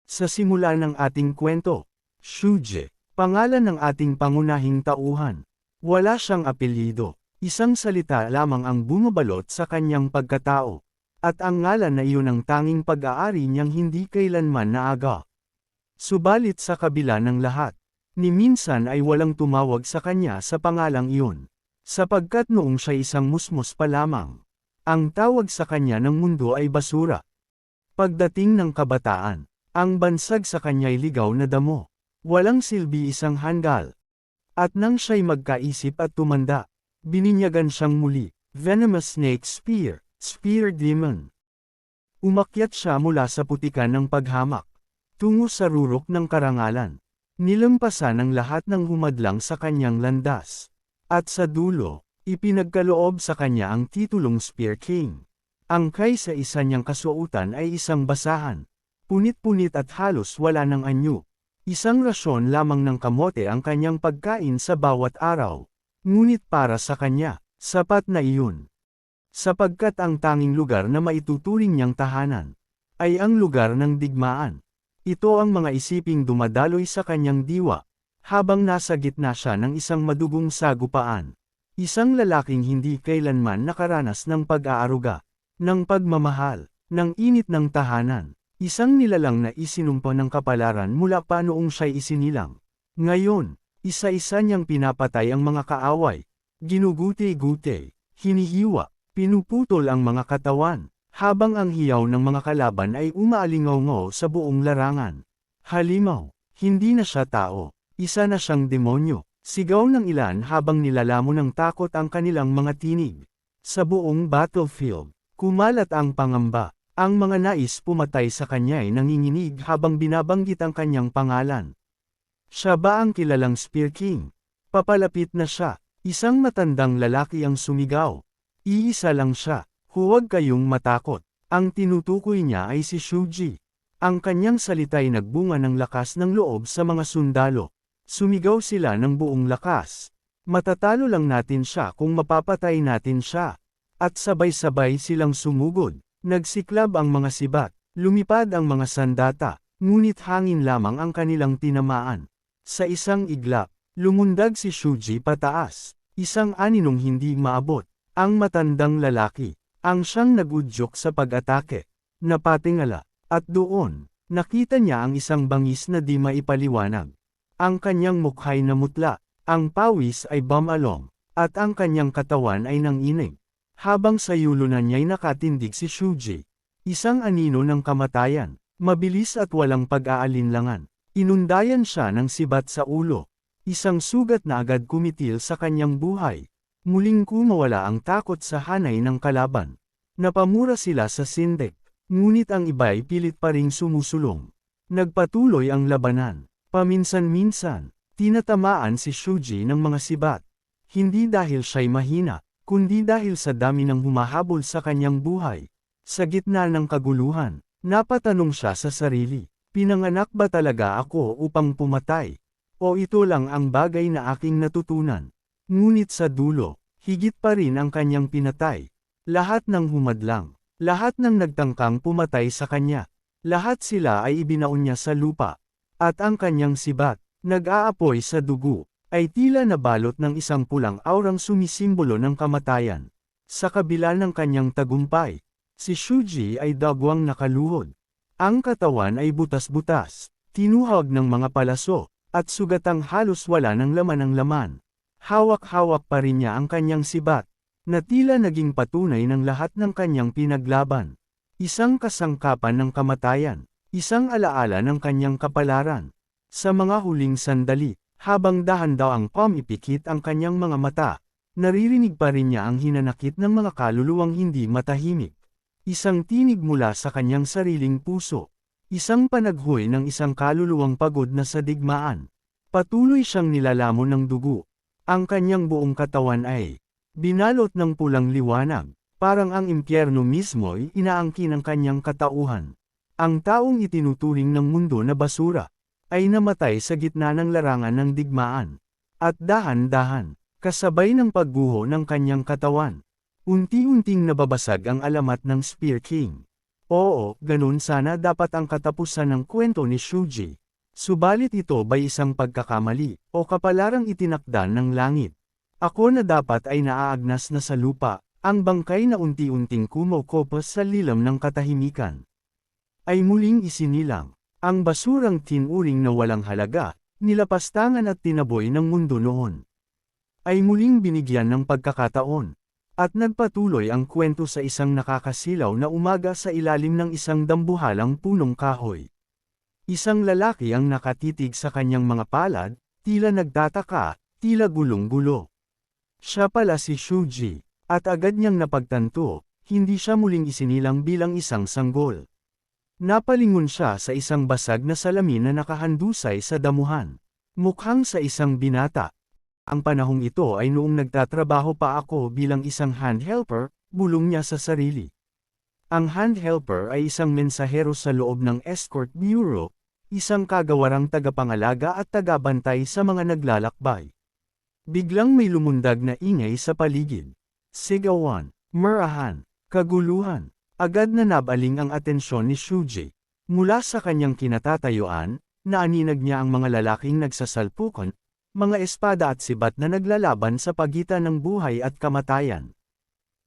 Sa simula ng ating kwento, Shuji, pangalan ng ating pangunahing tauhan. Wala siyang apelyido, isang salita lamang ang bumabalot sa kanyang pagkatao. At ang ngalan na iyon ang tanging pag-aari niyang hindi kailanman naaga. Subalit sa kabila ng lahat, ni minsan ay walang tumawag sa kanya sa pangalang iyon. Sapagkat noong siya isang musmos pa lamang, ang tawag sa kanya ng mundo ay basura. Pagdating ng kabataan, ang bansag sa kanya'y ligaw na damo. Walang silbi isang hanggal. At nang siya'y magkaisip at tumanda, bininyagan siyang muli, venomous snake spear, spear demon. Umakyat siya mula sa putikan ng paghamak, tungo sa rurok ng karangalan. Nilampasan ang lahat ng humadlang sa kanyang landas. At sa dulo, ipinagkaloob sa kanya ang titulong Spear King. Ang kaysa-isa niyang kasuotan ay isang basahan. Punit-punit at halos wala ng anyo. Isang rasyon lamang ng kamote ang kanyang pagkain sa bawat araw. Ngunit para sa kanya, sapat na iyon. Sapagkat ang tanging lugar na maituturing niyang tahanan, ay ang lugar ng digmaan. Ito ang mga isiping dumadaloy sa kanyang diwa, habang nasa gitna siya ng isang madugong sagupaan. Isang lalaking hindi kailanman nakaranas ng pag-aaruga, ng pagmamahal, ng init ng tahanan. Isang nilalang na isinumpa ng kapalaran mula pa noong siya'y isinilang. Ngayon, isa-isa niyang pinapatay ang mga kaaway, ginuguti-guti, hinihiwa, pinuputol ang mga katawan, habang ang hiyaw ng mga kalaban ay umaalingaw-ngaw sa buong larangan. Halimaw, hindi na siya tao, isa na siyang demonyo, sigaw ng ilan habang nilalamon ng takot ang kanilang mga tinig. Sa buong battlefield, kumalat ang pangamba. Ang mga nais pumatay sa kanya ay nanginginig habang binabanggit ang kanyang pangalan. Siya ba ang kilalang Spear King? Papalapit na siya, isang matandang lalaki ang sumigaw. Iisa lang siya. Huwag kayong matakot. Ang tinutukoy niya ay si Shuji. Ang kanyang salita'y nagbunga ng lakas ng loob sa mga sundalo. Sumigaw sila ng buong lakas. Matatalo lang natin siya kung mapapatay natin siya. At sabay-sabay silang sumugod. Nagsiklab ang mga sibat. Lumipad ang mga sandata. Ngunit hangin lamang ang kanilang tinamaan. Sa isang iglap, lumundag si Shuji pataas. Isang aninong hindi maabot. Ang matandang lalaki. Ang siyang nagudyok sa pag-atake. Napatingala. At doon, nakita niya ang isang bangis na di maipaliwanag. Ang kanyang mukha'y namutla. Ang pawis ay bumalong. At ang kanyang katawan ay nanginig. Habang sa yulunan niya'y nakatindig si Shuji. Isang anino ng kamatayan. Mabilis at walang pag-aalinlangan. Inundayan siya ng sibat sa ulo. Isang sugat na agad kumitil sa kanyang buhay. Muling kumawala ang takot sa hanay ng kalaban. Napamura sila sa sindek, ngunit ang iba'y pilit pa ring sumusulong. Nagpatuloy ang labanan. Paminsan-minsan, tinatamaan si Shuji ng mga sibat. Hindi dahil siya'y mahina, kundi dahil sa dami ng humahabol sa kanyang buhay. Sa gitna ng kaguluhan, napatanong siya sa sarili, pinanganak ba talaga ako upang pumatay? O ito lang ang bagay na aking natutunan? Ngunit sa dulo, higit pa rin ang kanyang pinatay. Lahat ng humadlang, lahat ng nagtangkang pumatay sa kanya, lahat sila ay ibinaon niya sa lupa. At ang kanyang sibat, nag-aapoy sa dugo, ay tila nabalot ng isang pulang aurang sumisimbolo ng kamatayan. Sa kabila ng kanyang tagumpay, si Shuji ay dagwang nakaluhod. Ang katawan ay butas-butas, tinuhag ng mga palaso, at sugatang halos wala ng laman ang laman. Hawak-hawak pa rin niya ang kanyang sibat, na tila naging patunay ng lahat ng kanyang pinaglaban. Isang kasangkapan ng kamatayan, isang alaala ng kanyang kapalaran. Sa mga huling sandali, habang dahan-daw ang pumipikit ang kanyang mga mata, naririnig pa rin niya ang hinanakit ng mga kaluluwang hindi matahimik. Isang tinig mula sa kanyang sariling puso. Isang panaghoy ng isang kaluluwang pagod na sa digmaan. Patuloy siyang nilalamon ng dugo. Ang kanyang buong katawan ay binalot ng pulang liwanag, parang ang impyerno mismo'y inaangkin ang kanyang katauhan. Ang taong itinuturing ng mundo na basura, ay namatay sa gitna ng larangan ng digmaan. At dahan-dahan, kasabay ng pagguho ng kanyang katawan, unti-unting nababasag ang alamat ng Spear King. Oo, ganun sana dapat ang katapusan ng kwento ni Shuji. Subalit ito ba'y isang pagkakamali, o kapalarang itinakda ng langit? Ako na dapat ay naaagnas na sa lupa, ang bangkay na unti-unting kumokopos sa lilam ng katahimikan. Ay muling isinilang, ang basurang tinuring na walang halaga, nilapastangan at tinaboy ng mundo noon. Ay muling binigyan ng pagkakataon. At nagpatuloy ang kwento sa isang nakakasilaw na umaga sa ilalim ng isang dambuhalang punong kahoy. Isang lalaki ang nakatitig sa kanyang mga palad, tila nagtataka, tila gulong-gulo. Siya pala si Shuji, at agad niyang napagtanto, hindi siya muling isinilang bilang isang sanggol. Napalingon siya sa isang basag na salamin na nakahandusay sa damuhan. Mukhang sa isang binata. Ang panahong ito ay noong nagtatrabaho pa ako bilang isang hand helper, bulong niya sa sarili. Ang hand helper ay isang mensahero sa loob ng escort bureau, isang kagawarang tagapangalaga at tagabantay sa mga naglalakbay. Biglang may lumundag na ingay sa paligid. Sigawan, marahan, kaguluhan. Agad na nabaling ang atensyon ni Shuji. Mula sa kanyang kinatatayuan, naaninag niya ang mga lalaking nagsasalpukan, mga espada at sibat na naglalaban sa pagitan ng buhay at kamatayan.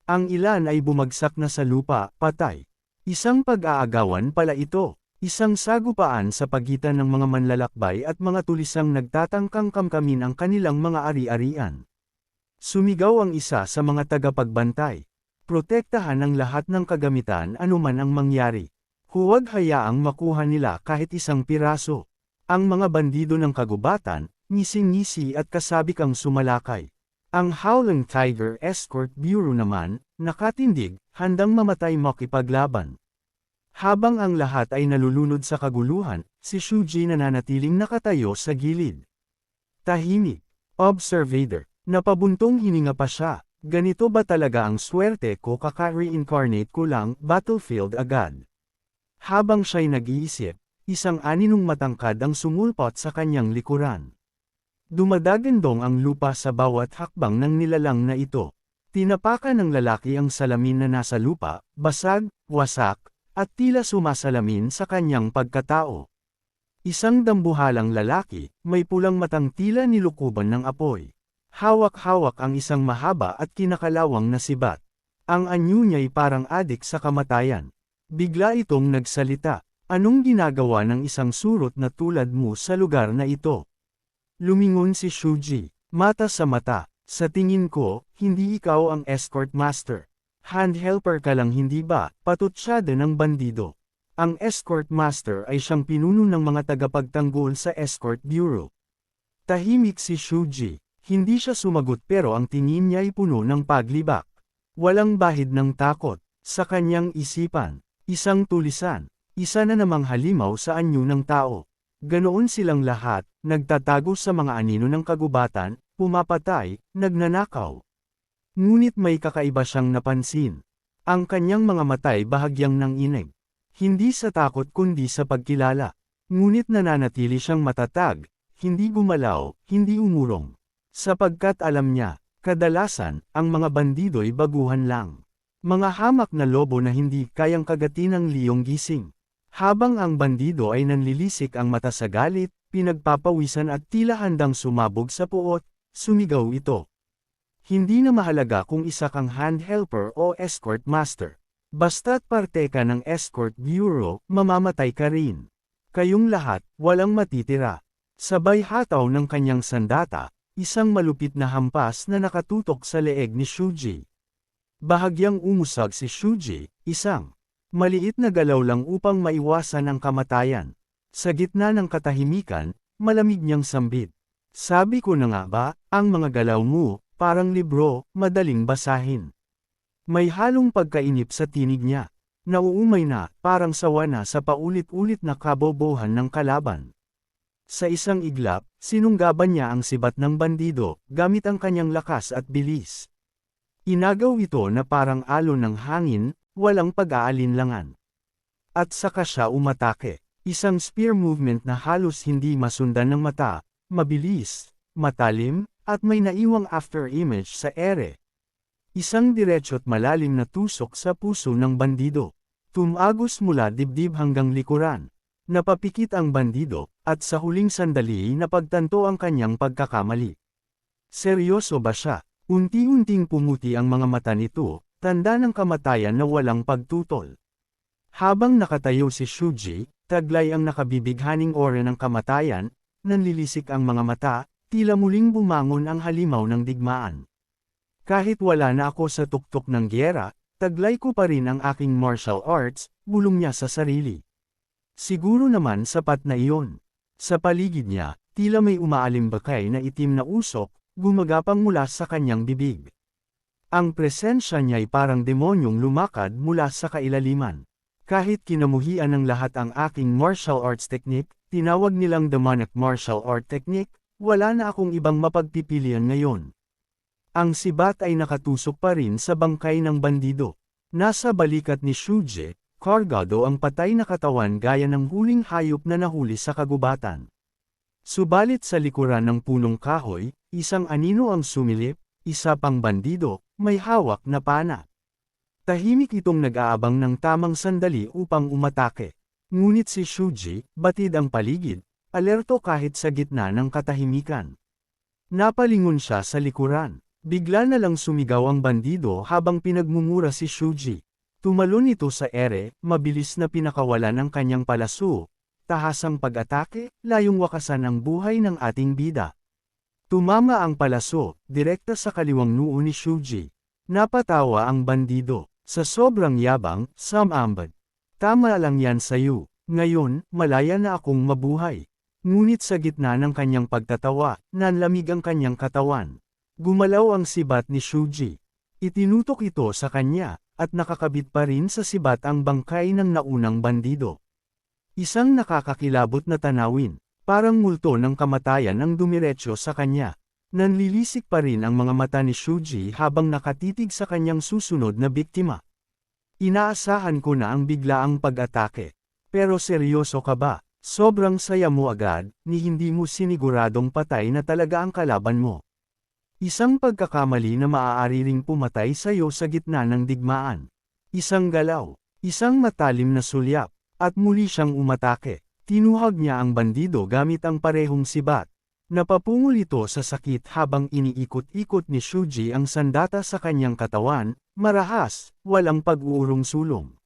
Ang ilan ay bumagsak na sa lupa, patay. Isang pag-aagawan pala ito, isang sagupaan sa pagitan ng mga manlalakbay at mga tulisang nagtatangkang kamkamin ang kanilang mga ari-arian. Sumigaw ang isa sa mga tagapagbantay. Protektahan ang lahat ng kagamitan anuman ang mangyari. Huwag hayaang makuha nila kahit isang piraso. Ang mga bandido ng kagubatan, ngisi-ngisi at kasabikang sumalakay. Ang Howling Tiger Escort Bureau naman, nakatindig, handang mamatay makipaglaban. Habang ang lahat ay nalulunod sa kaguluhan, si Shuji nananatiling nakatayo sa gilid. Tahimik. Observator. Napabuntong hininga pa siya. Ganito ba talaga ang swerte ko, kaka-reincarnate ko lang, battlefield agad. Habang siya'y nag-iisip, isang aninong matangkad ang sumulpot sa kanyang likuran. Dumadagandong ang lupa sa bawat hakbang ng nilalang na ito. Tinapakan ng lalaki ang salamin na nasa lupa, basag, wasak, at tila sumasalamin sa kanyang pagkatao. Isang dambuhalang lalaki, may pulang matang tila nilukuban ng apoy. Hawak-hawak ang isang mahaba at kinakalawang na sibat. Ang anyo niya'y parang adik sa kamatayan. Bigla itong nagsalita, "Anong ginagawa ng isang surot na tulad mo sa lugar na ito?" Lumingon si Shuji, mata sa mata. Sa tingin ko, hindi ikaw ang escort master. Hand helper ka lang, hindi ba? Patutsyada ng bandido. Ang escort master ay siyang pinuno ng mga tagapagtanggol sa escort bureau. Tahimik si Shuji. Hindi siya sumagot pero ang tingin niya ay puno ng paglibak. Walang bahid ng takot. Sa kanyang isipan, isang tulisan, isa na namang halimaw sa anyo ng tao. Ganoon silang lahat, nagtatago sa mga anino ng kagubatan, pumapatay, nagnanakaw. Ngunit may kakaiba siyang napansin. Ang kanyang mga matay bahagyang nanginig. Hindi sa takot kundi sa pagkilala. Ngunit nananatili siyang matatag, hindi gumalaw, hindi umurong. Sapagkat alam niya, kadalasan, ang mga bandido'y baguhan lang. Mga hamak na lobo na hindi kayang kagatin ng liyong gising. Habang ang bandido ay nanlilisik ang mata sa galit, pinagpapawisan at tila handang sumabog sa puot, sumigaw ito. Hindi na mahalaga kung isa kang hand helper o escort master. Basta't parte ka ng escort bureau, mamamatay ka rin. Kayong lahat, walang matitira. Sabay hataw ng kanyang sandata, isang malupit na hampas na nakatutok sa leeg ni Shuji. Bahagyang umusag si Shuji, isang maliit na galaw lang upang maiwasan ang kamatayan. Sa gitna ng katahimikan, malamig niyang sambit. Sabi ko na nga ba, ang mga galaw mo, parang libro, madaling basahin. May halong pagkainip sa tinig niya. Nauumay na, parang sawa na sa paulit-ulit na kabobohan ng kalaban. Sa isang iglap, sinunggaban niya ang sibat ng bandido, gamit ang kanyang lakas at bilis. Inagaw ito na parang alon ng hangin, walang pag-aalinlangan. At saka siya umatake. Isang spear movement na halos hindi masundan ng mata, mabilis, matalim, at may naiwang after-image sa ere. Isang diretso't malalim na tusok sa puso ng bandido. Tumagos mula dibdib hanggang likuran. Napapikit ang bandido, at sa huling sandali napagtanto ang kanyang pagkakamali. Seryoso ba siya? Unti-unting pumuti ang mga mata nito, tanda ng kamatayan na walang pagtutol. Habang nakatayo si Shuji, taglay ang nakabibighaning ora ng kamatayan, nanlilisik ang mga mata, tila muling bumangon ang halimaw ng digmaan. Kahit wala na ako sa tuktok ng gyera, taglay ko pa rin ang aking martial arts, bulong niya sa sarili. Siguro naman sapat na iyon. Sa paligid niya, tila may umaalimbakay na itim na usok, gumagapang mula sa kanyang bibig. Ang presensya niya'y parang demonyong lumakad mula sa kailaliman. Kahit kinamuhian ng lahat ang aking martial arts technique, tinawag nilang demonic martial art technique, wala na akong ibang mapagpipilian ngayon. Ang sibat ay nakatusok pa rin sa bangkay ng bandido. Nasa balikat ni Shuji, kargado ang patay na katawan gaya ng huling hayop na nahuli sa kagubatan. Subalit sa likuran ng punong kahoy, isang anino ang sumilip, isa pang bandido, may hawak na pana. Tahimik itong nag-aabang ng tamang sandali upang umatake. Ngunit si Shuji, batid ang paligid, alerto kahit sa gitna ng katahimikan. Napalingon siya sa likuran. Bigla na lang sumigaw ang bandido habang pinagmumura si Shuji. Tumalon ito sa ere, mabilis na pinakawalan ang kanyang palaso. Tahasang pag-atake, layong wakasan ang buhay ng ating bida. Tumama ang palaso, direkta sa kaliwang noo ni Shuji. Napatawa ang bandido. Sa sobrang yabang, sumambad. Tama lang yan sa'yo. Ngayon, malaya na akong mabuhay. Ngunit sa gitna ng kanyang pagtatawa, nanlamig ang kanyang katawan. Gumalaw ang sibat ni Shuji. Itinutok ito sa kanya, at nakakabit pa rin sa sibat ang bangkay ng naunang bandido. Isang nakakakilabot na tanawin, parang multo ng kamatayan ang dumiretso sa kanya. Nanlilisik pa rin ang mga mata ni Shuji habang nakatitig sa kanyang susunod na biktima. Inaasahan ko na ang biglaang pag-atake. Pero seryoso ka ba? Sobrang saya mo agad, ni hindi mo siniguradong patay na talaga ang kalaban mo. Isang pagkakamali na maaari ring pumatay sa'yo sa gitna ng digmaan. Isang galaw, isang matalim na sulyap, at muli siyang umatake. Tinuhag niya ang bandido gamit ang parehong sibat. Napapungol ito sa sakit habang iniikot-ikot ni Shuji ang sandata sa kanyang katawan, marahas, walang pag-uurong-sulong.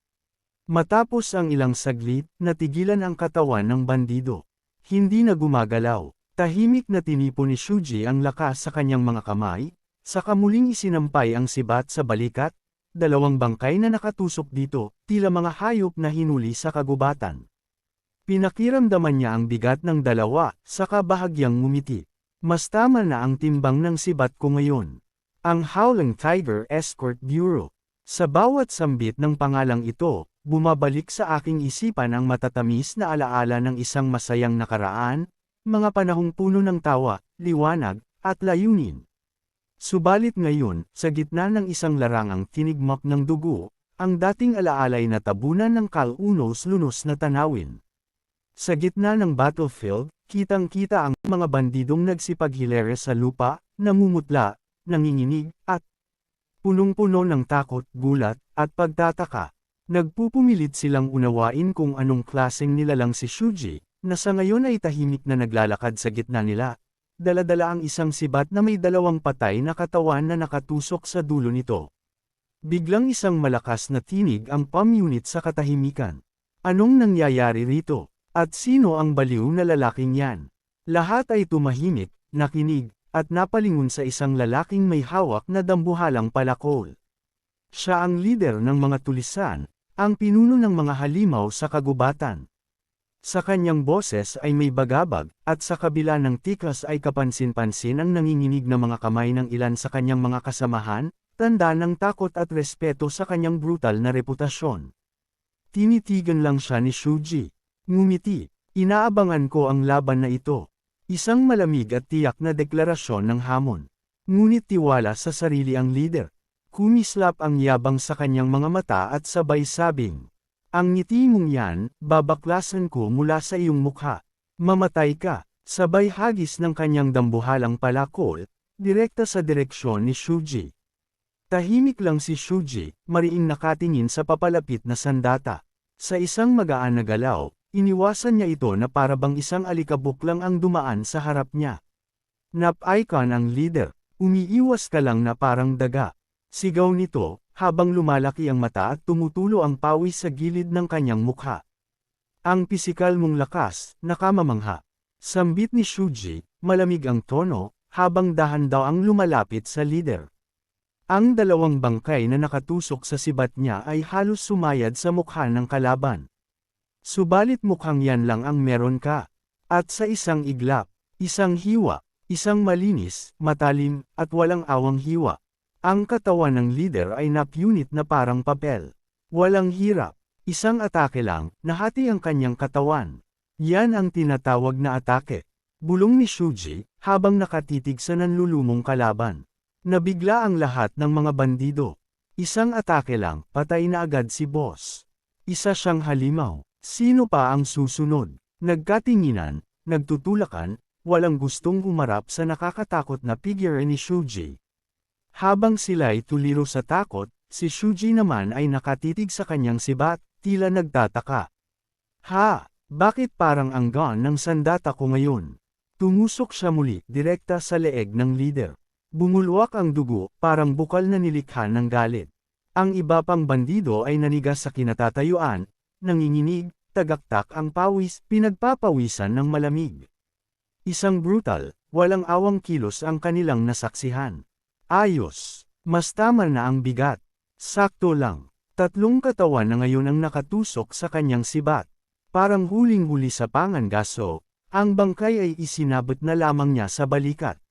Matapos ang ilang saglit, natigilan ang katawan ng bandido. Hindi na gumagalaw. Tahimik na tinipo ni Shuji ang lakas sa kanyang mga kamay, saka muling isinampay ang sibat sa balikat, dalawang bangkay na nakatusok dito, tila mga hayop na hinuli sa kagubatan. Pinakiramdaman niya ang bigat ng dalawa, saka bahagyang ngumiti. Mas tama na ang timbang ng sibat ko ngayon. Ang Howling Tiger Escort Bureau. Sa bawat sambit ng pangalang ito, bumabalik sa aking isipan ang matatamis na alaala ng isang masayang nakaraan, mga panahong puno ng tawa, liwanag, at layunin. Subalit ngayon, sa gitna ng isang larangang tinigmak ng dugo, ang dating alaalay na tabunan ng kalunos-lunos na tanawin. Sa gitna ng battlefield, kitang-kita ang mga bandidong nagsipaghilere sa lupa, namumutla, nanginginig, at punong-puno ng takot, gulat, at pagtataka. Nagpupumilit silang unawain kung anong klaseng nilalang si Shuji, na sa ngayon ay tahimik na naglalakad sa gitna nila. Dala-dala ang isang sibat na may dalawang patay na katawan na nakatusok sa dulo nito. Biglang isang malakas na tinig ang pamunit sa katahimikan. Anong nangyayari rito? At sino ang baliw na lalaking yan? Lahat ay tumahimik, nakinig, at napalingon sa isang lalaking may hawak na dambuhalang palakol. Siya ang lider ng mga tulisan, ang pinuno ng mga halimaw sa kagubatan. Sa kanyang boses ay may bagabag, at sa kabila ng tikas ay kapansin-pansin ang nanginginig na mga kamay ng ilan sa kanyang mga kasamahan, tanda ng takot at respeto sa kanyang brutal na reputasyon. Tinitigan lang siya ni Shuji. Ngumiti, inaabangan ko ang laban na ito. Isang malamig at tiyak na deklarasyon ng hamon. Ngunit tiwala sa sarili ang lider. Kumislap ang yabang sa kanyang mga mata at sabay sabing, "Ang ngiti mong yan, babaklasan ko mula sa iyong mukha. Mamatay ka." Sabay hagis ng kanyang dambuhalang palakol, direkta sa direksyon ni Shuji. Tahimik lang si Shuji, mariing nakatingin sa papalapit na sandata. Sa isang magaan na galaw, iniwasan niya ito na parabang isang alikabok lang ang dumaan sa harap niya. Nap-icon ang leader, umiiwas ka lang na parang daga. Sigaw nito, habang lumalaki ang mata at tumutulo ang pawis sa gilid ng kanyang mukha. Ang pisikal mong lakas, nakamamangha. Sambit ni Shuji, malamig ang tono, habang dahan daw ang lumalapit sa leader. Ang dalawang bangkay na nakatusok sa sibat niya ay halos sumayad sa mukha ng kalaban. Subalit mukhang yan lang ang meron ka. At sa isang iglap, isang hiwa, isang malinis, matalim, at walang awang hiwa. Ang katawan ng leader ay napunit na parang papel. Walang hirap, isang atake lang, nahati ang kanyang katawan. Yan ang tinatawag na atake. Bulong ni Shuji, habang nakatitig sa nanlulumong kalaban. Nabigla ang lahat ng mga bandido. Isang atake lang, patay na agad si boss. Isa siyang halimaw. Sino pa ang susunod? Nagkatinginan, nagtutulakan, walang gustong humarap sa nakakatakot na figure ni Shuji. Habang sila'y tuliro sa takot, si Shuji naman ay nakatitig sa kanyang sibat, tila nagtataka. Ha! Bakit parang ang gun ng sandata ko ngayon? Tumusok siya muli, direkta sa leeg ng leader. Bumulwak ang dugo, parang bukal na nilikha ng galit. Ang iba pang bandido ay nanigas sa kinatatayuan, nanginginig, tagaktak ang pawis, pinagpapawisan ng malamig. Isang brutal, walang awang kilos ang kanilang nasaksihan. Ayos, mas tama na ang bigat. Sakto lang, tatlong katawan na ngayon ang nakatusok sa kanyang sibat. Parang huling-huli sa pangangaso, ang bangkay ay isinabot na lamang niya sa balikat.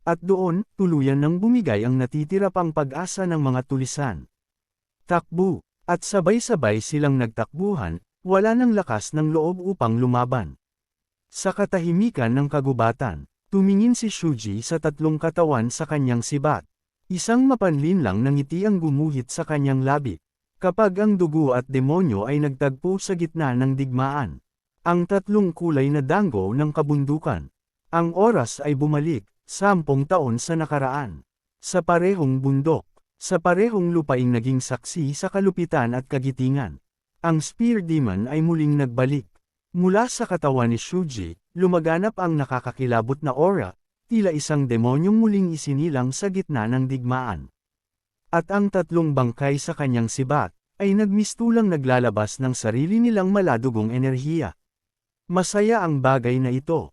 At doon, tuluyan nang bumigay ang natitira pang pag-asa ng mga tulisan. Takbo, at sabay-sabay silang nagtakbuhan, wala nang lakas ng loob upang lumaban. Sa katahimikan ng kagubatan, tumingin si Shuji sa tatlong katawan sa kanyang sibat. Isang mapanlin lang na ngiti ang gumuhit sa kanyang labi. Kapag ang dugo at demonyo ay nagtagpo sa gitna ng digmaan. Ang tatlong kulay na danggo ng kabundukan. Ang oras ay bumalik. 10 taon sa nakaraan. Sa parehong bundok, sa parehong lupaing naging saksi sa kalupitan at kagitingan. Ang Spear Demon ay muling nagbalik. Mula sa katawan ni Shuji, lumaganap ang nakakakilabot na aura, tila isang demonyong muling isinilang sa gitna ng digmaan. At ang tatlong bangkay sa kanyang sibat, ay nagmistulang naglalabas ng sarili nilang maladugong enerhiya. Masaya ang bagay na ito.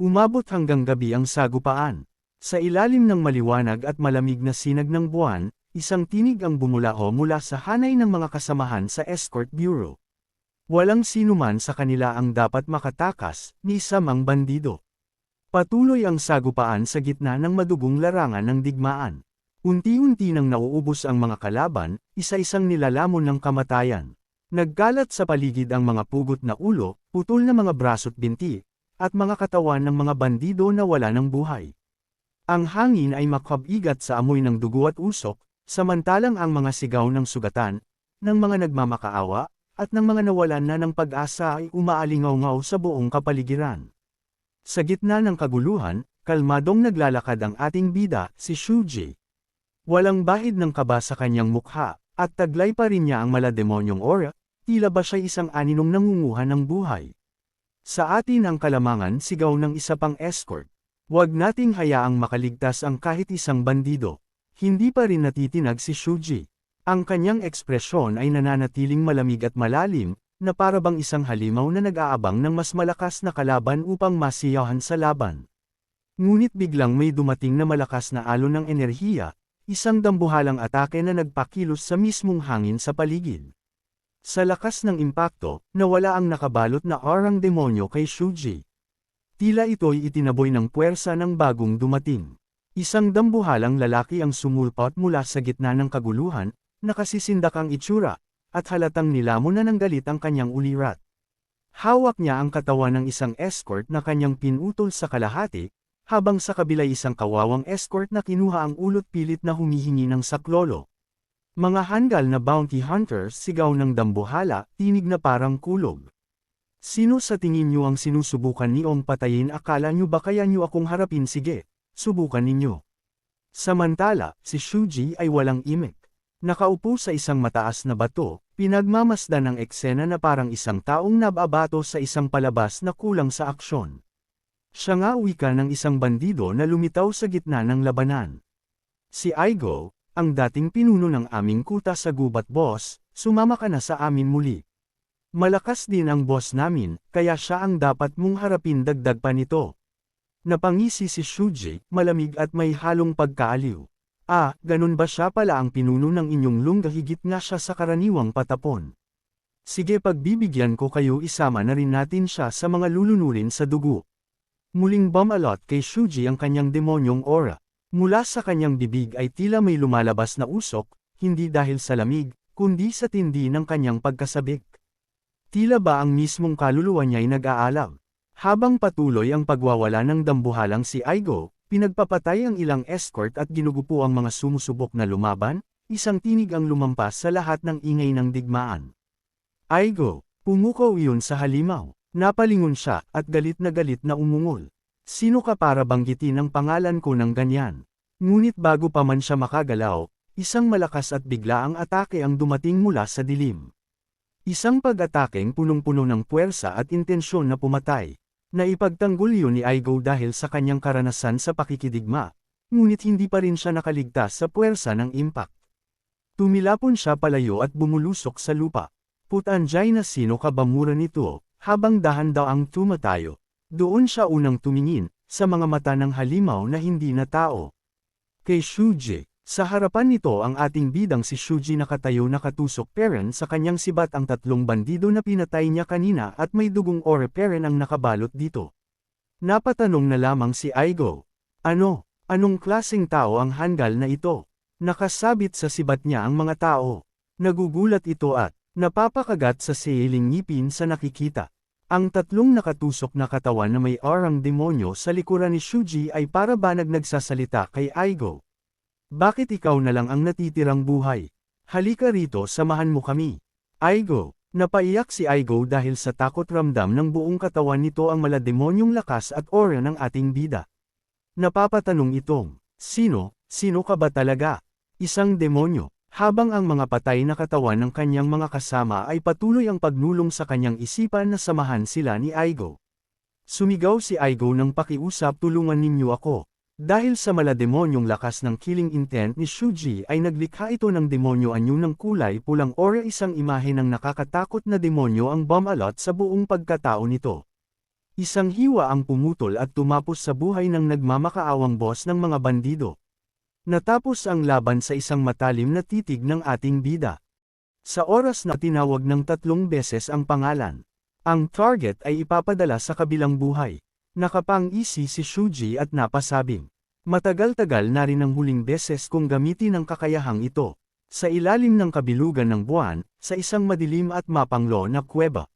Umabot hanggang gabi ang sagupaan. Sa ilalim ng maliwanag at malamig na sinag ng buwan, isang tinig ang bumulaho mula sa hanay ng mga kasamahan sa Escort Bureau. Walang sinuman sa kanila ang dapat makatakas, ni isa mang bandido. Patuloy ang sagupaan sa gitna ng madugong larangan ng digmaan. Unti-unti nang nauubos ang mga kalaban, isa-isang nilalamon ng kamatayan. Nagkalat sa paligid ang mga pugot na ulo, putol na mga braso't binti, at mga katawan ng mga bandido na wala ng buhay. Ang hangin ay makabigat sa amoy ng dugo at usok, samantalang ang mga sigaw ng sugatan, ng mga nagmamakaawa, at ng mga nawalan na ng pag-asa ay umaalingaw-ngaw sa buong kapaligiran. Sa gitna ng kaguluhan, kalmadong naglalakad ang ating bida, si Shuji. Walang bahid ng kaba sa kanyang mukha, at taglay pa rin niya ang malademonyong aura, tila ba siya isang aninong nangunguha ng buhay. Sa atin ang kalamangan sigaw ng isa pang escort. Huwag nating hayaang makaligtas ang kahit isang bandido. Hindi pa rin natitinag si Shuji. Ang kanyang ekspresyon ay nananatiling malamig at malalim, na parabang isang halimaw na nag-aabang ng mas malakas na kalaban upang masiyahan sa laban. Ngunit biglang may dumating na malakas na alon ng enerhiya, isang dambuhalang atake na nagpakilos sa mismong hangin sa paligid. Sa lakas ng impakto, nawala ang nakabalot na aurang demonyo kay Shuji. Tila ito'y itinaboy ng puwersa ng bagong dumating. Isang dambuhalang lalaki ang sumulpot mula sa gitna ng kaguluhan, nakasisindak ang itsura, at halatang nilamon na ng galit ang kanyang ulirat. Hawak niya ang katawan ng isang escort na kanyang pinutol sa kalahati, habang sa kabilay isang kawawang escort na kinuha ang ulot pilit na humihingi ng saklolo. Mga handgal na bounty hunters sigaw ng dambuhala, tinig na parang kulog. Sino sa tingin niyo ang sinusubukan niyong patayin? Akala niyo ba kaya niyo akong harapin? Sige, subukan ninyo. Samantala, si Shuji ay walang imik. Nakaupo sa isang mataas na bato, pinagmamasdan ang eksena na parang isang taong nababato sa isang palabas na kulang sa aksyon. Siya nga wika ng isang bandido na lumitaw sa gitna ng labanan. Si Aigo, ang dating pinuno ng aming kuta sa gubat boss, sumama ka na sa amin muli. Malakas din ang boss namin, kaya siya ang dapat mong harapin dagdag pa nito. Napangisi si Shuji, malamig at may halong pagkaaliw. Ah, ganun ba siya pala ang pinuno ng inyong lungga, higit nga siya sa karaniwang patapon. Sige, pagbibigyan ko kayo, isama na rin natin siya sa mga lulunurin sa dugo. Muling bumalot kay Shuji ang kanyang demonyong aura. Mula sa kanyang bibig ay tila may lumalabas na usok, hindi dahil sa lamig, kundi sa tindi ng kanyang pagkasabik. Tila ba ang mismong kaluluwa niya'y nag-aalab. Habang patuloy ang pagwawala ng dambuhalang si Aigo, pinagpapatay ang ilang escort at ginugupo ang mga sumusubok na lumaban, isang tinig ang lumampas sa lahat ng ingay ng digmaan. Aigo, pumukaw iyon sa halimaw. Napalingon siya, at galit na umungol. Sino ka para banggitin ang pangalan ko ng ganyan? Ngunit bago pa man siya makagalaw, isang malakas at biglaang atake ang dumating mula sa dilim. Isang pag-atakeng punong-puno ng puwersa at intensyon na pumatay. Naipagtanggol yun ni Aigo dahil sa kanyang karanasan sa pakikidigma, ngunit hindi pa rin siya nakaligtas sa puwersa ng impact. Tumilapon siya palayo at bumulusok sa lupa. Putanjay na, sino ka ba, mura nito? Habang dahan-daang tumatayo, doon siya unang tumingin, sa mga mata ng halimaw na hindi na tao. Kay Shuji, sa harapan nito ang ating bidang si Shuji nakatayo nakatusok peren sa kanyang sibat ang tatlong bandido na pinatay niya kanina at may dugong ore peren ang nakabalot dito. Napatanong na lamang si Aigo. Anong klaseng tao ang hanggal na ito? Nakasabit sa sibat niya ang mga tao. Nagugulat ito at napapakagat sa siling ngipin sa nakikita. Ang tatlong nakatusok na katawan na may aurang demonyo sa likuran ni Shuji ay para ba nagsasalita kay Aigo. Bakit ikaw na lang ang natitirang buhay? Halika rito, samahan mo kami. Aigo, napaiyak si Aigo dahil sa takot ramdam ng buong katawan nito ang malademonyong lakas at aura ng ating bida. Napapatanong itong, sino ka ba talaga? Isang demonyo. Habang ang mga patay na katawan ng kanyang mga kasama ay patuloy ang pagnulong sa kanyang isipan na samahan sila ni Aigo. Sumigaw si Aigo ng pakiusap, tulungan ninyo ako. Dahil sa malademonyong lakas ng killing intent ni Shuji ay naglikha ito ng demonyo anyo ng kulay pulang aura, isang imahe ng nakakatakot na demonyo ang bumalot sa buong pagkatao nito. Isang hiwa ang pumutol at tumapos sa buhay ng nagmamakaawang boss ng mga bandido. Natapos ang laban sa isang matalim na titig ng ating bida. Sa oras na tinawag ng 3 beses ang pangalan, ang target ay ipapadala sa kabilang buhay. Nakapang-isi si Shuji at napasabing, matagal-tagal na rin ang huling beses kung gamitin ang kakayahang ito. Sa ilalim ng kabilugan ng buwan, sa isang madilim at mapanglo na kuweba.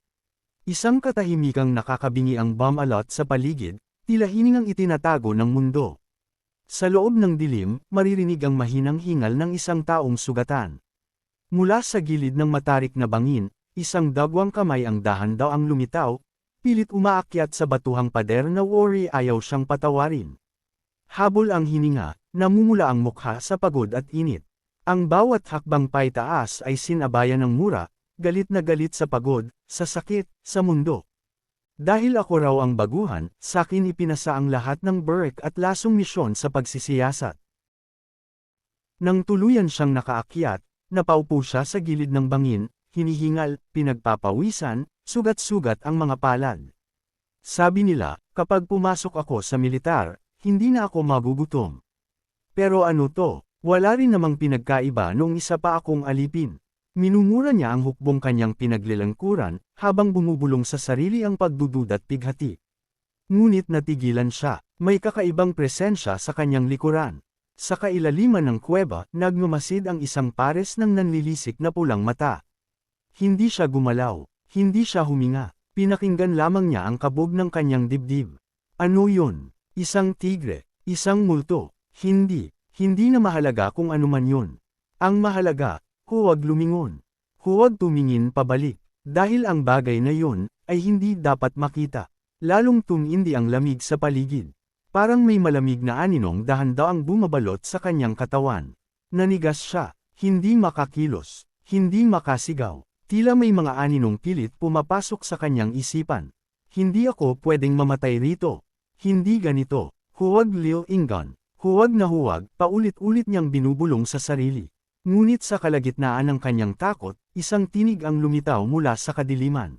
Isang katahimikang nakakabingi ang bumalot sa paligid, tila hiningang itinatago ng mundo. Sa loob ng dilim, maririnig ang mahinang hingal ng isang taong sugatan. Mula sa gilid ng matarik na bangin, isang dagwang kamay ang dahan-daang lumitaw, pilit umaakyat sa batuhang pader na worry ayaw siyang patawarin. Habol ang hininga, namumula ang mukha sa pagod at init. Ang bawat hakbang paitaas ay sinabayan ng mura, galit na galit sa pagod, sa sakit, sa mundo. Dahil ako raw ang baguhan, sakin ipinasa ang lahat ng berek at lasong misyon sa pagsisiyasat. Nang tuluyan siyang nakaakyat, napaupo siya sa gilid ng bangin, hinihingal, pinagpapawisan, sugat-sugat ang mga palad. Sabi nila, kapag pumasok ako sa militar, hindi na ako magugutom. Pero ano to, wala rin namang pinagkaiba noong isa pa akong alipin. Minumura niya ang hukbong kanyang pinaglilangkuran, habang bumubulong sa sarili ang pagdududa't pighati. Ngunit natigilan siya, may kakaibang presensya sa kanyang likuran. Sa kailaliman ng kuweba, nagmamasid ang isang pares ng nanlilisik na pulang mata. Hindi siya gumalaw, hindi siya huminga, pinakinggan lamang niya ang kabog ng kanyang dibdib. Ano yun? Isang tigre, isang multo, hindi na mahalaga kung ano man yun. Ang mahalaga, huwag lumingon. Huwag tumingin pabalik, dahil ang bagay na yun, ay hindi dapat makita. Lalong tumindi ang lamig sa paligid. Parang may malamig na aninong dahan-daang bumabalot sa kanyang katawan. Nanigas siya, hindi makakilos, hindi makasigaw. Tila may mga aninong pilit pumapasok sa kanyang isipan. Hindi ako pwedeng mamatay rito. Hindi ganito. Huwag Liu Ingan. Huwag na huwag, paulit-ulit niyang binubulong sa sarili. Ngunit sa kalagitnaan ng kanyang takot, isang tinig ang lumitaw mula sa kadiliman.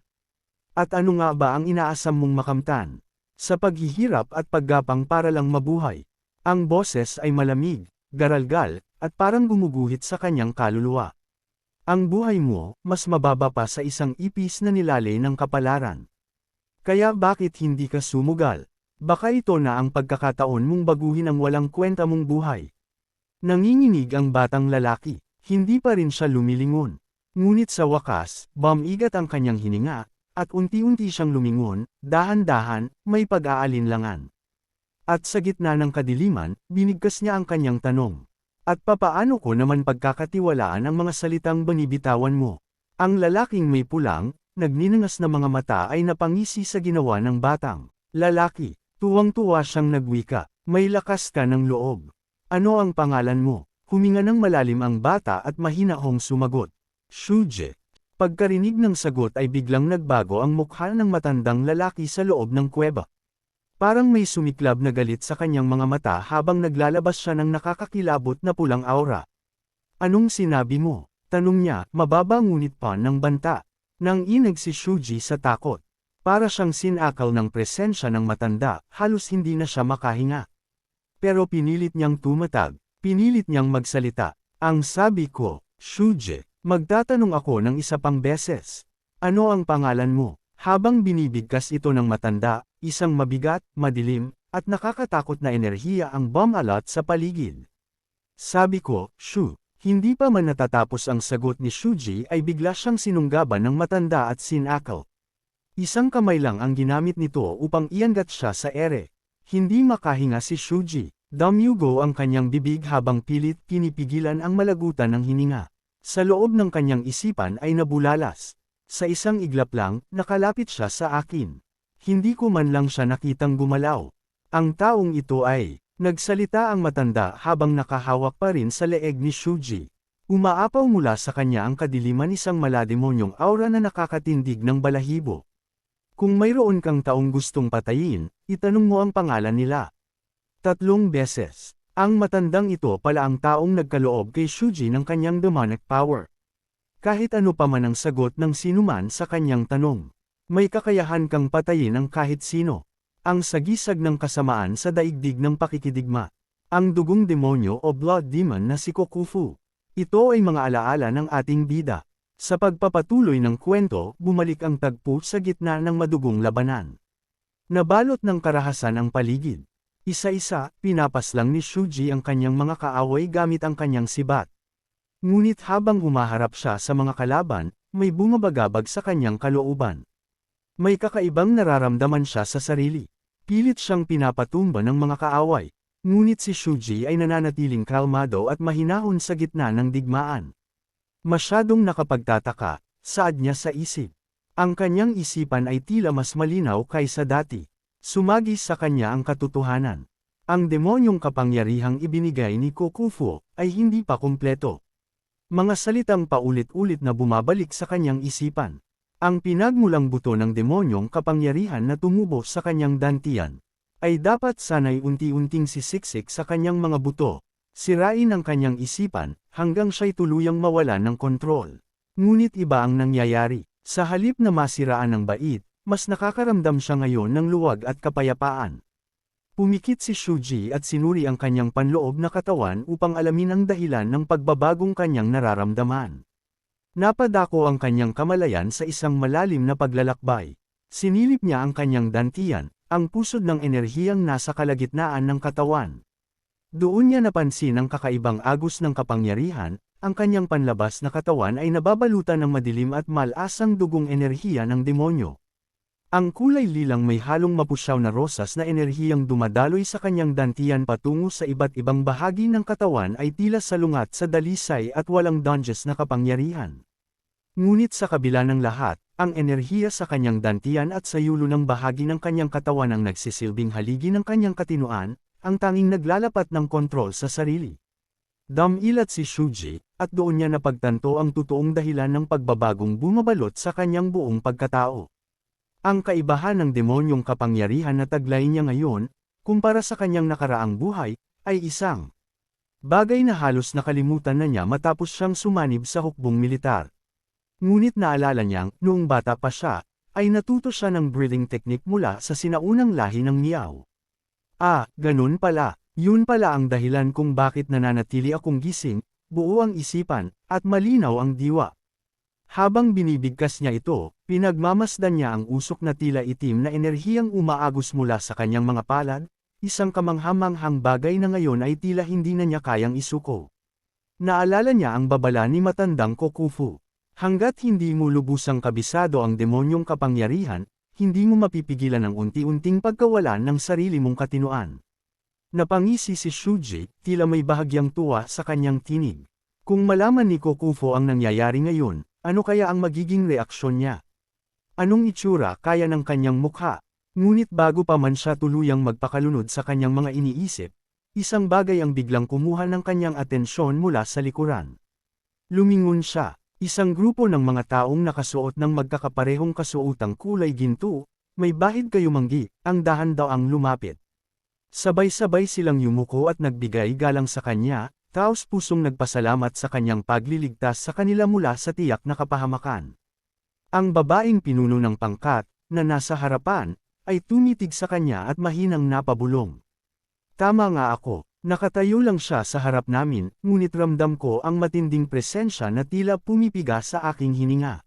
At ano nga ba ang inaasam mong makamtan? Sa paghihirap at paggapang para lang mabuhay. Ang boses ay malamig, garalgal, at parang gumuguhit sa kanyang kaluluwa. Ang buhay mo, mas mababa pa sa isang ipis na nilalay ng kapalaran. Kaya bakit hindi ka sumugal? Baka ito na ang pagkakataon mong baguhin ang walang kwenta mong buhay. Nanginginig ang batang lalaki, hindi pa rin siya lumilingon. Ngunit sa wakas, bumigat ang kanyang hininga, at unti-unti siyang lumingon, dahan-dahan, may pag-aalinlangan. At sa gitna ng kadiliman, binigkas niya ang kanyang tanong. At papaano ko naman pagkakatiwalaan ang mga salitang binibitawan mo? Ang lalaking may pulang, nagninangas na mga mata ay napangisi sa ginawa ng batang lalaki. Tuwang-tuwa siyang nagwika, may lakas ka ng loob. Ano ang pangalan mo? Huminga ng malalim ang bata at mahinahong sumagot. Shuje. Pagkarinig ng sagot ay biglang nagbago ang mukha ng matandang lalaki sa loob ng kuweba. Parang may sumiklab na galit sa kanyang mga mata habang naglalabas siya ng nakakakilabot na pulang aura. Anong sinabi mo? Tanong niya, mababa ngunit pa ng banta. Nang inag si Shuji sa takot. Para siyang sinakal ng presensya ng matanda, halos hindi na siya makahinga. Pero pinilit niyang tumatag, pinilit niyang magsalita. Ang sabi ko, Shuji. Magtatanong ako ng isa pang beses. Ano ang pangalan mo? Habang binibigkas ito ng matanda, isang mabigat, madilim, at nakakatakot na enerhiya ang bumalat sa paligid. Sabi ko, Shu. Hindi pa man natatapos ang sagot ni Shuji ay bigla siyang sinunggaban ng matanda at sinakal. Isang kamay lang ang ginamit nito upang iangat siya sa ere. Hindi makahinga si Shuji. Damyugo ang kanyang bibig habang pilit pinipigilan ang malagutan ng hininga. Sa loob ng kanyang isipan ay nabulalas. Sa isang iglap lang, nakalapit siya sa akin. Hindi ko man lang siya nakitang gumalaw. Ang taong ito ay, nagsalita ang matanda habang nakahawak pa rin sa leeg ni Shuji. Umaapaw mula sa kanya ang kadiliman isang malademonyong aura na nakakatindig ng balahibo. Kung mayroon kang taong gustong patayin, itanong mo ang pangalan nila. 3 beses. Ang matandang ito pala ang taong nagkaloob kay Shuji ng kanyang demonic power. Kahit ano pa man ang sagot ng sinuman sa kanyang tanong. May kakayahan kang patayin ang kahit sino. Ang sagisag ng kasamaan sa daigdig ng pakikidigma. Ang dugong demonyo o blood demon na si Kokufu. Ito ay mga alaala ng ating bida. Sa pagpapatuloy ng kwento, bumalik ang tagpo sa gitna ng madugong labanan. Nabalot ng karahasan ang paligid. Isa-isa, pinapaslang ni Shuji ang kanyang mga kaaway gamit ang kanyang sibat. Ngunit habang humaharap siya sa mga kalaban, may bumabagabag sa kanyang kalooban. May kakaibang nararamdaman siya sa sarili. Pilit siyang pinapatumba ng mga kaaway. Ngunit si Shuji ay nananatiling kalmado at mahinahon sa gitna ng digmaan. Masyadong nakapagtataka, saad niya sa isip. Ang kanyang isipan ay tila mas malinaw kaysa dati. Sumagis sa kanya ang katotohanan. Ang demonyong kapangyarihang ibinigay ni Kokufu ay hindi pa kumpleto. Mga salitang paulit-ulit na bumabalik sa kanyang isipan. Ang pinagmulang buto ng demonyong kapangyarihan na tumubo sa kanyang dantian ay dapat sanay unti-unting sisiksik sa kanyang mga buto. Sirain ang kanyang isipan hanggang siya'y tuluyang mawalan ng kontrol. Ngunit iba ang nangyayari. Sa halip na masiraan ng bait, mas nakakaramdam siya ngayon ng luwag at kapayapaan. Pumikit si Shuji at sinuri ang kanyang panloob na katawan upang alamin ang dahilan ng pagbabagong kanyang nararamdaman. Napadako ang kanyang kamalayan sa isang malalim na paglalakbay. Sinilip niya ang kanyang dantian, ang pusod ng enerhiyang nasa kalagitnaan ng katawan. Doon niya napansin ang kakaibang agos ng kapangyarihan, ang kanyang panlabas na katawan ay nababalutan ng madilim at malasang dugong enerhiya ng demonyo. Ang kulay lilang may halong mapusyaw na rosas na enerhiyang dumadaloy sa kanyang dantian patungo sa iba't ibang bahagi ng katawan ay tila salungat sa dalisay at walang dangerous na kapangyarihan. Ngunit sa kabila ng lahat, ang enerhiya sa kanyang dantian at sa yulo ng bahagi ng kanyang katawan ang nagsisilbing haligi ng kanyang katinuan, ang tanging naglalapat ng kontrol sa sarili. Dumilat si Shuji, at doon niya napagtanto ang totoong dahilan ng pagbabagong bumabalot sa kanyang buong pagkatao. Ang kaibahan ng demonyong kapangyarihan na taglay niya ngayon, kumpara sa kanyang nakaraang buhay, ay isang bagay na halos nakalimutan na niya matapos siyang sumanib sa hukbong militar. Ngunit naalala niyang, noong bata pa siya, ay natuto siya ng breathing technique mula sa sinaunang lahi ng Miao. Ganun pala. Yun pala ang dahilan kung bakit nananatili akong gising, buo ang isipan, at malinaw ang diwa. Habang binibigkas niya ito, pinagmamasdan niya ang usok na tila itim na enerhiyang umaagos mula sa kanyang mga palad, isang kamanghamanghang bagay na ngayon ay tila hindi na niya kayang isuko. Naalala niya ang babala ni matandang Kokufu. Hanggat hindi mo lubusang kabisado ang demonyong kapangyarihan, hindi mo mapipigilan ang unti-unting pagkawalan ng sarili mong katinuan. Napangisi si Shuji, tila may bahagyang tuwa sa kanyang tinig. Kung malaman ni Kokufu ang nangyayari ngayon, ano kaya ang magiging reaksyon niya? Anong itsura kaya ng kanyang mukha? Ngunit bago pa man siya tuluyang magpakalunod sa kanyang mga iniisip, isang bagay ang biglang kumuha ng kanyang atensyon mula sa likuran. Lumingon siya. Isang grupo ng mga taong nakasuot ng magkakaparehong kasuotang kulay ginto, may bahid kayo manggi, ang dahan-daang lumapit. Sabay-sabay silang yumuko at nagbigay galang sa kanya, taos-pusong nagpasalamat sa kanyang pagliligtas sa kanila mula sa tiyak na kapahamakan. Ang babaeng pinuno ng pangkat, na nasa harapan, ay tumitig sa kanya at mahinang napabulong. Tama nga ako. Nakatayo lang siya sa harap namin, ngunit ramdam ko ang matinding presensya na tila pumipiga sa aking hininga.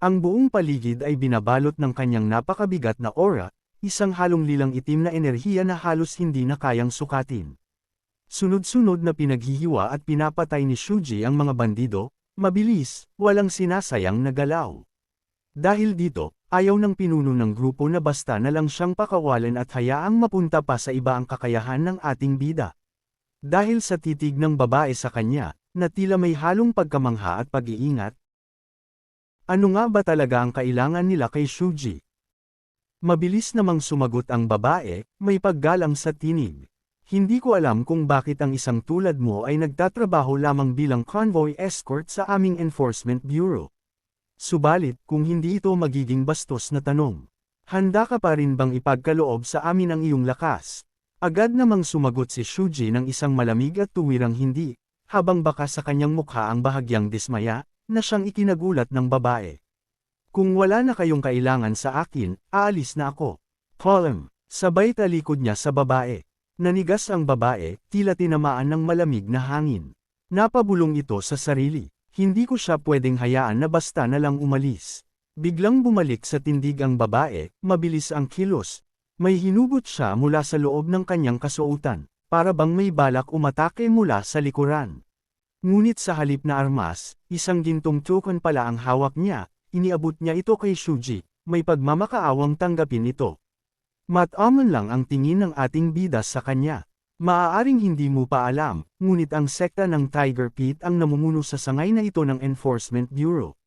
Ang buong paligid ay binabalot ng kanyang napakabigat na aura, isang halong lilang itim na enerhiya na halos hindi na kayang sukatin. Sunod-sunod na pinaghihiwa at pinapatay ni Shuji ang mga bandido, mabilis, walang sinasayang na galaw. Dahil dito, ayaw ng pinuno ng grupo na basta na lang siyang pakawalan at hayaang mapunta pa sa iba ang kakayahan ng ating bida. Dahil sa titig ng babae sa kanya, na tila may halong pagkamangha at pag-iingat. Ano nga ba talaga ang kailangan nila kay Shuji? Mabilis namang sumagot ang babae, may paggalang sa tinig. Hindi ko alam kung bakit ang isang tulad mo ay nagtatrabaho lamang bilang convoy escort sa aming Enforcement Bureau. Subalit, kung hindi ito magiging bastos na tanong, handa ka pa rin bang ipagkaloob sa amin ang iyong lakas? Agad namang sumagot si Shuji ng isang malamig at tuwirang hindi, habang baka sa kanyang mukha ang bahagyang dismaya, na siyang ikinagulat ng babae. Kung wala na kayong kailangan sa akin, aalis na ako. Column, sabay talikod niya sa babae. Nanigas ang babae, tila tinamaan ng malamig na hangin. Napabulong ito sa sarili. Hindi ko siya pwedeng hayaan na basta na lang umalis. Biglang bumalik sa tindig ang babae, mabilis ang kilos. May hinugot siya mula sa loob ng kanyang kasuotan, para bang may balak umatake mula sa likuran. Ngunit sa halip na armas, isang gintong token pala ang hawak niya, iniabot niya ito kay Shuji, may pagmamakaawang tanggapin ito. Mataman lang ang tingin ng ating bida sa kanya. Maaaring hindi mo pa alam, ngunit ang sekta ng Tiger Pit ang namumuno sa sangay na ito ng Enforcement Bureau.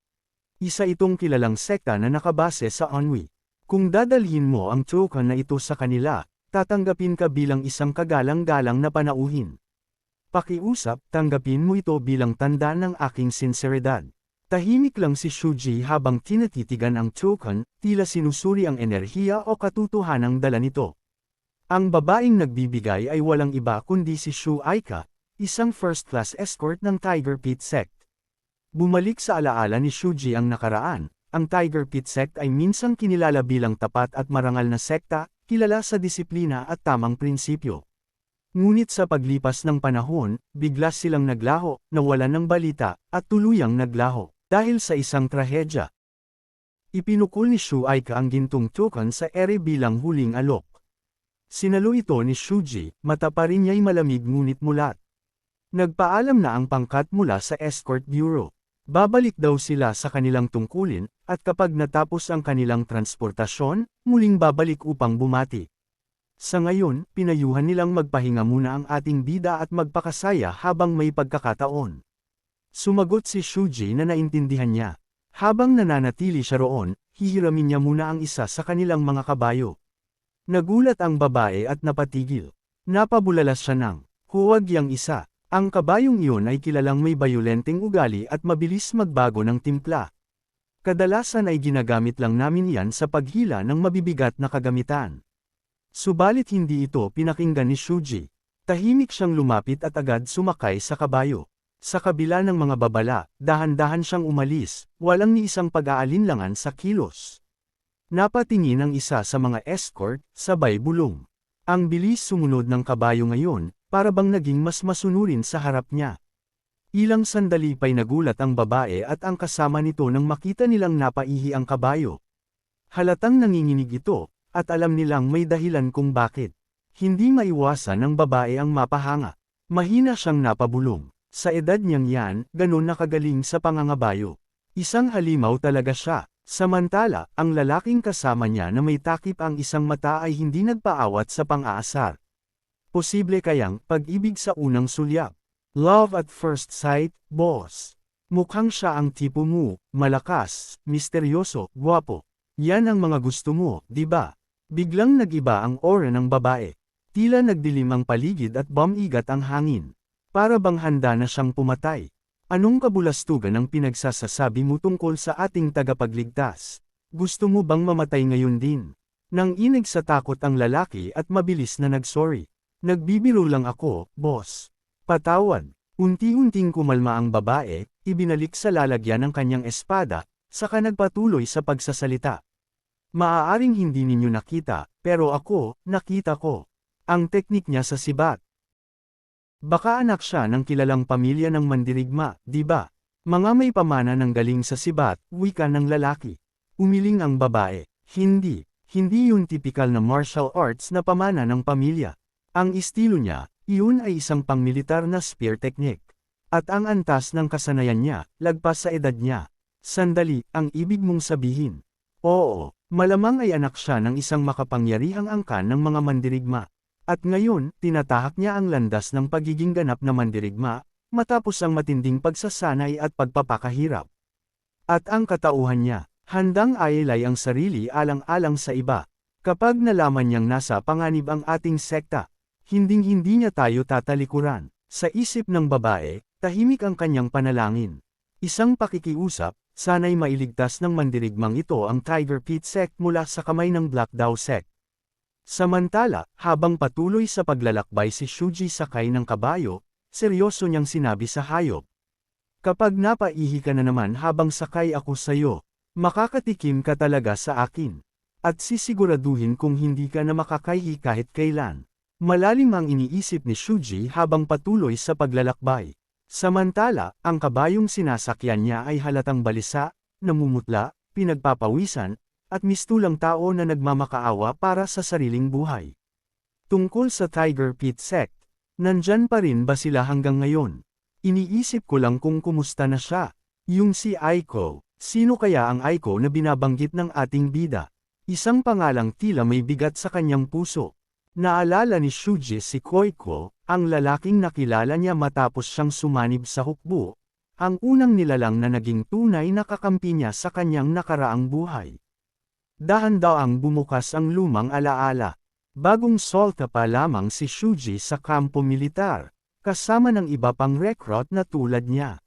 Isa itong kilalang sekta na nakabase sa Onwi. Kung dadalhin mo ang token na ito sa kanila, tatanggapin ka bilang isang kagalang-galang na panauhin. Pakiusap, tanggapin mo ito bilang tanda ng aking sinseridad. Tahimik lang si Shuji habang tinatitigan ang token, tila sinusuri ang enerhiya o katotohanang dala nito. Ang babaeng nagbibigay ay walang iba kundi si Shu Aika, isang first-class escort ng Tiger Pit Sect. Bumalik sa alaala ni Shuji ang nakaraan. Ang Tiger Pit Sect ay minsang kinilala bilang tapat at marangal na sekta, kilala sa disiplina at tamang prinsipyo. Ngunit sa paglipas ng panahon, bigla silang naglaho, nawalan ng balita, at tuluyang naglaho, dahil sa isang trahedya. Ipinukol ni Shu Aika ang gintong token sa ere bilang huling alok. Sinalo ito ni Shuji, mata pa rin niya'y malamig ngunit mulat. Nagpaalam na ang pangkat mula sa Escort Bureau. Babalik daw sila sa kanilang tungkulin, at kapag natapos ang kanilang transportasyon, muling babalik upang bumati. Sa ngayon, pinayuhan nilang magpahinga muna ang ating bida at magpakasaya habang may pagkakataon. Sumagot si Shuji na naintindihan niya. Habang nananatili siya roon, hihiramin niya muna ang isa sa kanilang mga kabayo. Nagulat ang babae at napatigil. Napabulalas siya ng, huwag yang isa. Ang kabayong iyon ay kilalang may bayolenteng ugali at mabilis magbago ng timpla. Kadalasan ay ginagamit lang namin yan sa paghila ng mabibigat na kagamitan. Subalit hindi ito pinakinggan ni Shuji. Tahimik siyang lumapit at agad sumakay sa kabayo. Sa kabila ng mga babala, dahan-dahan siyang umalis, walang ni isang pag-aalinlangan sa kilos. Napatingin ang isa sa mga escort, sabay bulong. Ang bilis sumunod ng kabayo ngayon, para bang naging mas masunurin sa harap niya. Ilang sandali pa'y nagulat ang babae at ang kasama nito nang makita nilang napaihi ang kabayo. Halatang nanginginig ito, at alam nilang may dahilan kung bakit. Hindi maiwasan ng babae ang mapahanga. Mahina siyang napabulong. Sa edad niyang yan, ganun nakagaling sa pangangabayo. Isang halimaw talaga siya. Samantala, ang lalaking kasama niya na may takip ang isang mata ay hindi nagpaawat sa pang-aasar. Posible kayang pag-ibig sa unang sulyap. Love at first sight, boss. Mukhang siya ang tipo mo, malakas, misteryoso, gwapo. Yan ang mga gusto mo, di ba? Biglang nag-iba ang aura ng babae. Tila nagdilim ang paligid at bumigat ang hangin. Para bang handa na siyang pumatay. Anong kabulastugan ang pinagsasasabi mo tungkol sa ating tagapagligtas? Gusto mo bang mamatay ngayon din? Nang inig sa takot ang lalaki at mabilis na nagsorry. Nagbibiro lang ako, boss. Patawad. Unti-unting kumalma ang babae, ibinalik sa lalagyan ng kanyang espada, saka nagpatuloy sa pagsasalita. Maaaring hindi ninyo nakita, pero ako, nakita ko. Ang teknik niya sa sibat. Baka anak siya ng kilalang pamilya ng mandirigma, di ba? Mga may pamana ng galing sa sibat, wika ng lalaki. Umiling ang babae. Hindi yun tipikal na martial arts na pamana ng pamilya. Ang estilo niya, iyon ay isang pangmilitar na spear technique. At ang antas ng kasanayan niya, lagpas sa edad niya. Sandali, ang ibig mong sabihin. Oo, malamang ay anak siya ng isang makapangyarihang angkan ng mga mandirigma. At ngayon, tinatahak niya ang landas ng pagiging ganap na mandirigma, matapos ang matinding pagsasanay at pagpapakahirap. At ang katauhan niya, handang ailay ang sarili alang-alang sa iba. Kapag nalaman niyang nasa panganib ang ating sekta, hinding-hindi niya tayo tatalikuran. Sa isip ng babae, tahimik ang kanyang panalangin. Isang pakikiusap, sana'y mailigtas ng mandirigmang ito ang Tiger Pit sect mula sa kamay ng Black Dao sect. Samantala, habang patuloy sa paglalakbay si Shuji sakay ng kabayo, seryoso niyang sinabi sa hayop. Kapag napaihi ka na naman habang sakay ako sayo, makakatikim ka talaga sa akin. At sisiguraduhin kung hindi ka na makakaihi kahit kailan. Malalim ang iniisip ni Shuji habang patuloy sa paglalakbay. Samantala, ang kabayong sinasakyan niya ay halatang balisa, namumutla, pinagpapawisan, at mistulang tao na nagmamakaawa para sa sariling buhay. Tungkol sa Tiger Pit sect, nandyan pa rin ba sila hanggang ngayon? Iniisip ko lang kung kumusta na siya. Yung si Aiko, sino kaya ang Aiko na binabanggit ng ating bida? Isang pangalang tila may bigat sa kanyang puso. Naalala ni Shuji si Koiko, ang lalaking nakilala niya matapos siyang sumanib sa hukbo, ang unang nilalang na naging tunay na kakampi niya sa kanyang nakaraang buhay. Dahan-daang bumukas ang lumang alaala. Bagong solta pa lamang si Shuji sa kampo militar, kasama ng iba pang recruit na tulad niya.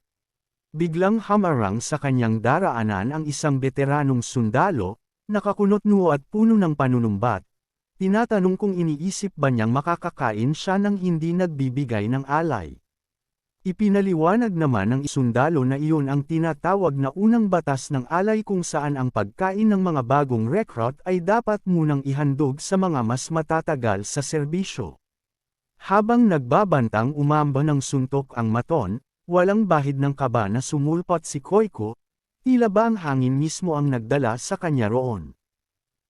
Biglang hamarang sa kanyang daraanan ang isang veteranong sundalo, nakakunot noo at puno ng panunumbat. Tinatanong kung iniisip ba niyang makakakain siya nang hindi nagbibigay ng alay. Ipinaliwanag naman ng sundalo na iyon ang tinatawag na unang batas ng alay kung saan ang pagkain ng mga bagong recruit ay dapat munang ihandog sa mga mas matatagal sa serbisyo. Habang nagbabantang umamba ng suntok ang maton, walang bahid ng kaba na sumulpot si Koiko, tila ba ang hangin mismo ang nagdala sa kanya roon.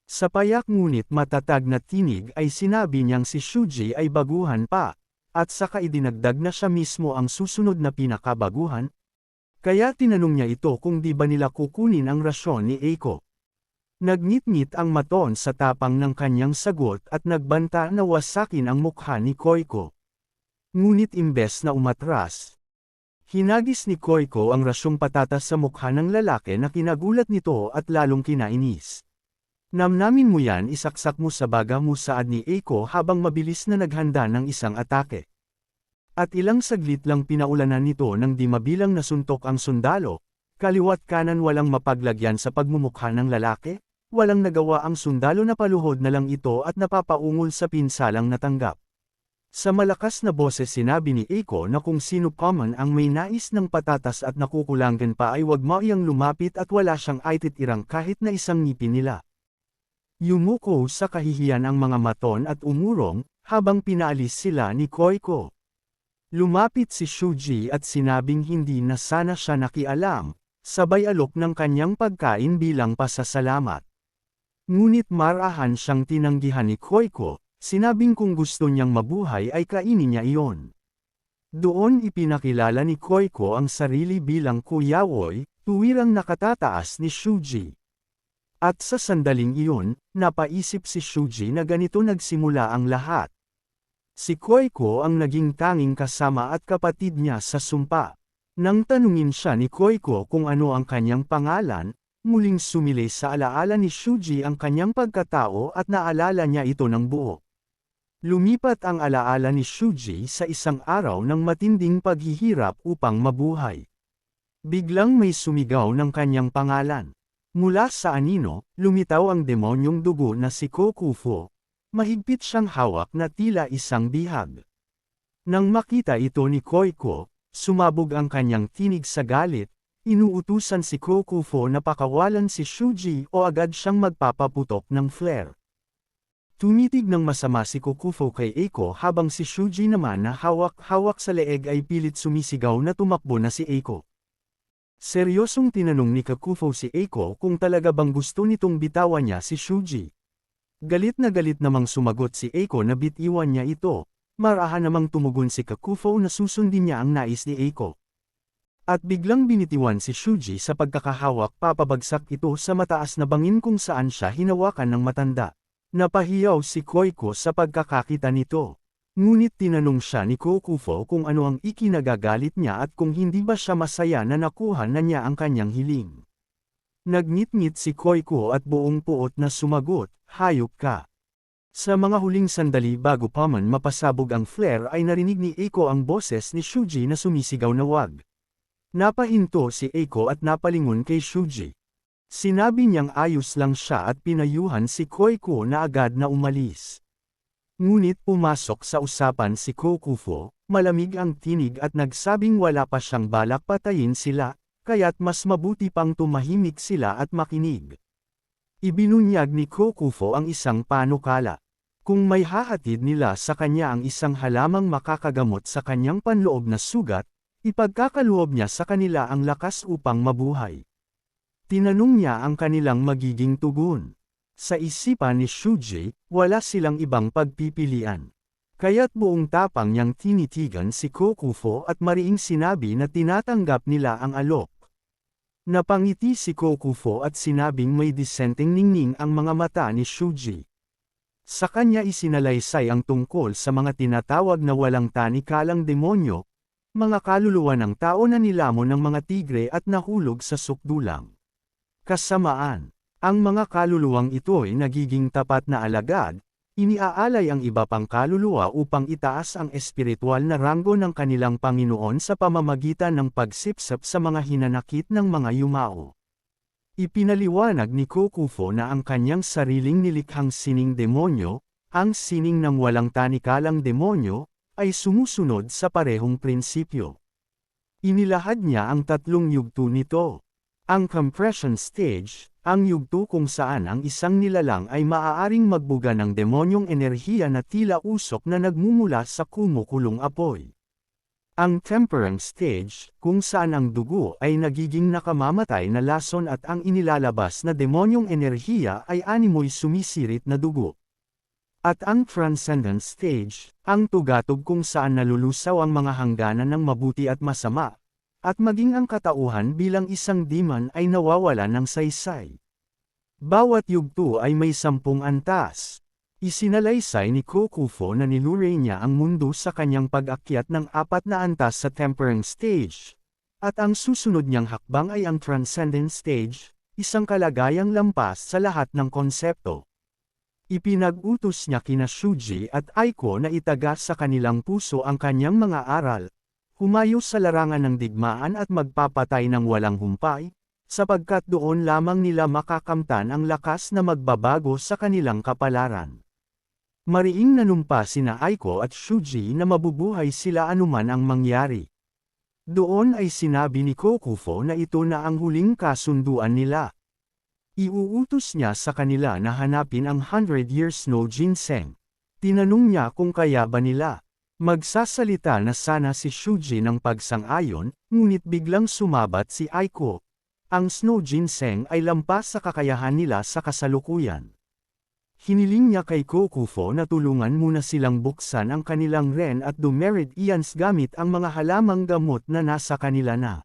Sa payak ngunit matatag na tinig ay sinabi niyang si Shuji ay baguhan pa, at saka idinagdag na siya mismo ang susunod na pinakabaguhan. Kaya tinanong niya ito kung di ba nila kukunin ang rasyon ni Eiko. Nagngit-ngit ang maton sa tapang ng kanyang sagot at nagbanta na wasakin ang mukha ni Koiko. Ngunit imbes na umatras, Hinagis ni Koiko ang rasyong patatas sa mukha ng lalaki na kinagulat nito at lalong kinainis. Namnamin mo yan, isaksak mo sa baga mo, saad ni Eiko habang mabilis na naghanda ng isang atake. At ilang saglit lang pinaulanan nito ng di mabilang na suntok ang sundalo, kaliwat kanan walang mapaglagyan sa pagmumukha ng lalaki, walang nagawa ang sundalo na paluhod na lang ito at napapaungol sa pinsalang natanggap. Sa malakas na boses sinabi ni Eiko na kung sino pa man ang may nais ng patatas at nakukulangan pa ay wag maiyang lumapit at wala siyang aititirang kahit na isang ngipin nila. Yumuko sa kahihiyan ang mga maton at umurong, habang pinaalis sila ni Koiko. Lumapit si Shuji at sinabing hindi na sana siya nakialam, sabay alok ng kanyang pagkain bilang pasasalamat. Ngunit marahan siyang tinanggihan ni Koiko, sinabing kung gusto niyang mabuhay ay kainin niya iyon. Doon ipinakilala ni Koiko ang sarili bilang Kuyawoy, tuwirang nakatataas ni Shuji. At sa sandaling iyon, napaisip si Shuji na ganito nagsimula ang lahat. Si Koiko ang naging tanging kasama at kapatid niya sa sumpa. Nang tanungin siya ni Koiko kung ano ang kanyang pangalan, muling sumilay sa alaala ni Shuji ang kanyang pagkatao at naalala niya ito ng buo. Lumipat ang alaala ni Shuji sa isang araw ng matinding paghihirap upang mabuhay. Biglang may sumigaw ng kanyang pangalan. Mula sa anino, lumitaw ang demonyong dugo na si Kokufo. Mahigpit siyang hawak na tila isang bihag. Nang makita ito ni Koiko, sumabog ang kanyang tinig sa galit, inuutusan si Kokufo na pakawalan si Shuji o agad siyang magpapaputok ng flare. Tumitig ng masama si Kokufo kay Eiko habang si Shuji naman na hawak-hawak sa leeg ay pilit sumisigaw na tumakbo na si Eiko. Seryosong tinanong ni Kokufo si Eiko kung talaga bang gusto nitong bitawan niya si Shuji. Galit namang sumagot si Eiko na bitiwan niya ito, marahan namang tumugon si Kokufo na susundin niya ang nais ni Eiko. At biglang binitiwan si Shuji sa pagkakahawak, papabagsak ito sa mataas na bangin kung saan siya hinawakan ng matanda. Napahiyaw si Koiko sa pagkakakita nito. Ngunit tinanong siya ni Kokufo kung ano ang ikinagagalit niya at kung hindi ba siya masaya na nakuha na niya ang kanyang hiling. Nagngit-ngit si Koiko at buong puot na sumagot, hayop ka. Sa mga huling sandali bago pa man mapasabog ang flare ay narinig ni Eiko ang boses ni Shuji na sumisigaw na wag. Napahinto si Eiko at napalingon kay Shuji. Sinabi niyang ayos lang siya at pinayuhan si Koiko na agad na umalis. Ngunit pumasok sa usapan si Kokufo, malamig ang tinig at nagsabing wala pa siyang balak patayin sila, kaya't mas mabuti pang tumahimik sila at makinig. Ibinunyag ni Kokufo ang isang panukala. Kung may hahatid nila sa kanya ang isang halamang makakagamot sa kanyang panloob na sugat, ipagkakaloob niya sa kanila ang lakas upang mabuhay. Tinanong niya ang kanilang magiging tugon. Sa isipan ni Shuji, wala silang ibang pagpipilian. Kaya't buong tapang niyang tinitigan si Kokufo at mariing sinabi na tinatanggap nila ang alok. Napangiti si Kokufo at sinabing may disenteng ningning ang mga mata ni Shuji. Sa kanya isinalaysay ang tungkol sa mga tinatawag na walang tanikalang demonyo, mga kaluluwa ng tao na nilamon ng mga tigre at nahulog sa sukdulang. Kasamaan, ang mga kaluluwang ito ay nagiging tapat na alagad, iniaalay ang iba pang kaluluwa upang itaas ang espiritual na ranggo ng kanilang Panginoon sa pamamagitan ng pagsipsap sa mga hinanakit ng mga yumao. Ipinaliwanag ni Kokufo na ang kanyang sariling nilikhang sining demonyo, ang sining ng walang tanikalang demonyo, ay sumusunod sa parehong prinsipyo. Inilahad niya ang tatlong yugto nito. Ang compression stage, ang yugto kung saan ang isang nilalang ay maaaring magbuga ng demonyong enerhiya na tila usok na nagmumula sa kumukulong apoy. Ang temperance stage, kung saan ang dugo ay nagiging nakamamatay na lason at ang inilalabas na demonyong enerhiya ay animoy sumisirit na dugo. At ang transcendence stage, ang tugatog kung saan nalulusaw ang mga hangganan ng mabuti at masama, at maging ang katauhan bilang isang demon ay nawawala ng saysay. Bawat yugto ay may 10 antas. Isinalaysay ni Kokufo na niluray niya ang mundo sa kanyang pag-akyat ng 4 na antas sa Temperance Stage. At ang susunod niyang hakbang ay ang Transcendent Stage, isang kalagayang lampas sa lahat ng konsepto. Ipinag-utos niya kina Shuji at Aiko na itaga sa kanilang puso ang kanyang mga aral, humayo sa larangan ng digmaan at magpapatay ng walang humpay, sapagkat doon lamang nila makakamtan ang lakas na magbabago sa kanilang kapalaran. Mariing nanumpa sina Aiko at Shuji na mabubuhay sila anuman ang mangyari. Doon ay sinabi ni Kokufo na ito na ang huling kasunduan nila. Iuutos niya sa kanila na hanapin ang 100-year snow ginseng. Tinanong niya kung kaya ba nila magsasalita na sana si Shuji ng pagsang-ayon, ngunit biglang sumabat si Aiko. Ang snow ginseng ay lampas sa kakayahan nila sa kasalukuyan. Hiniling niya kay Kokufo na tulungan muna silang buksan ang kanilang ren at dumerid ians gamit ang mga halamang gamot na nasa kanila na.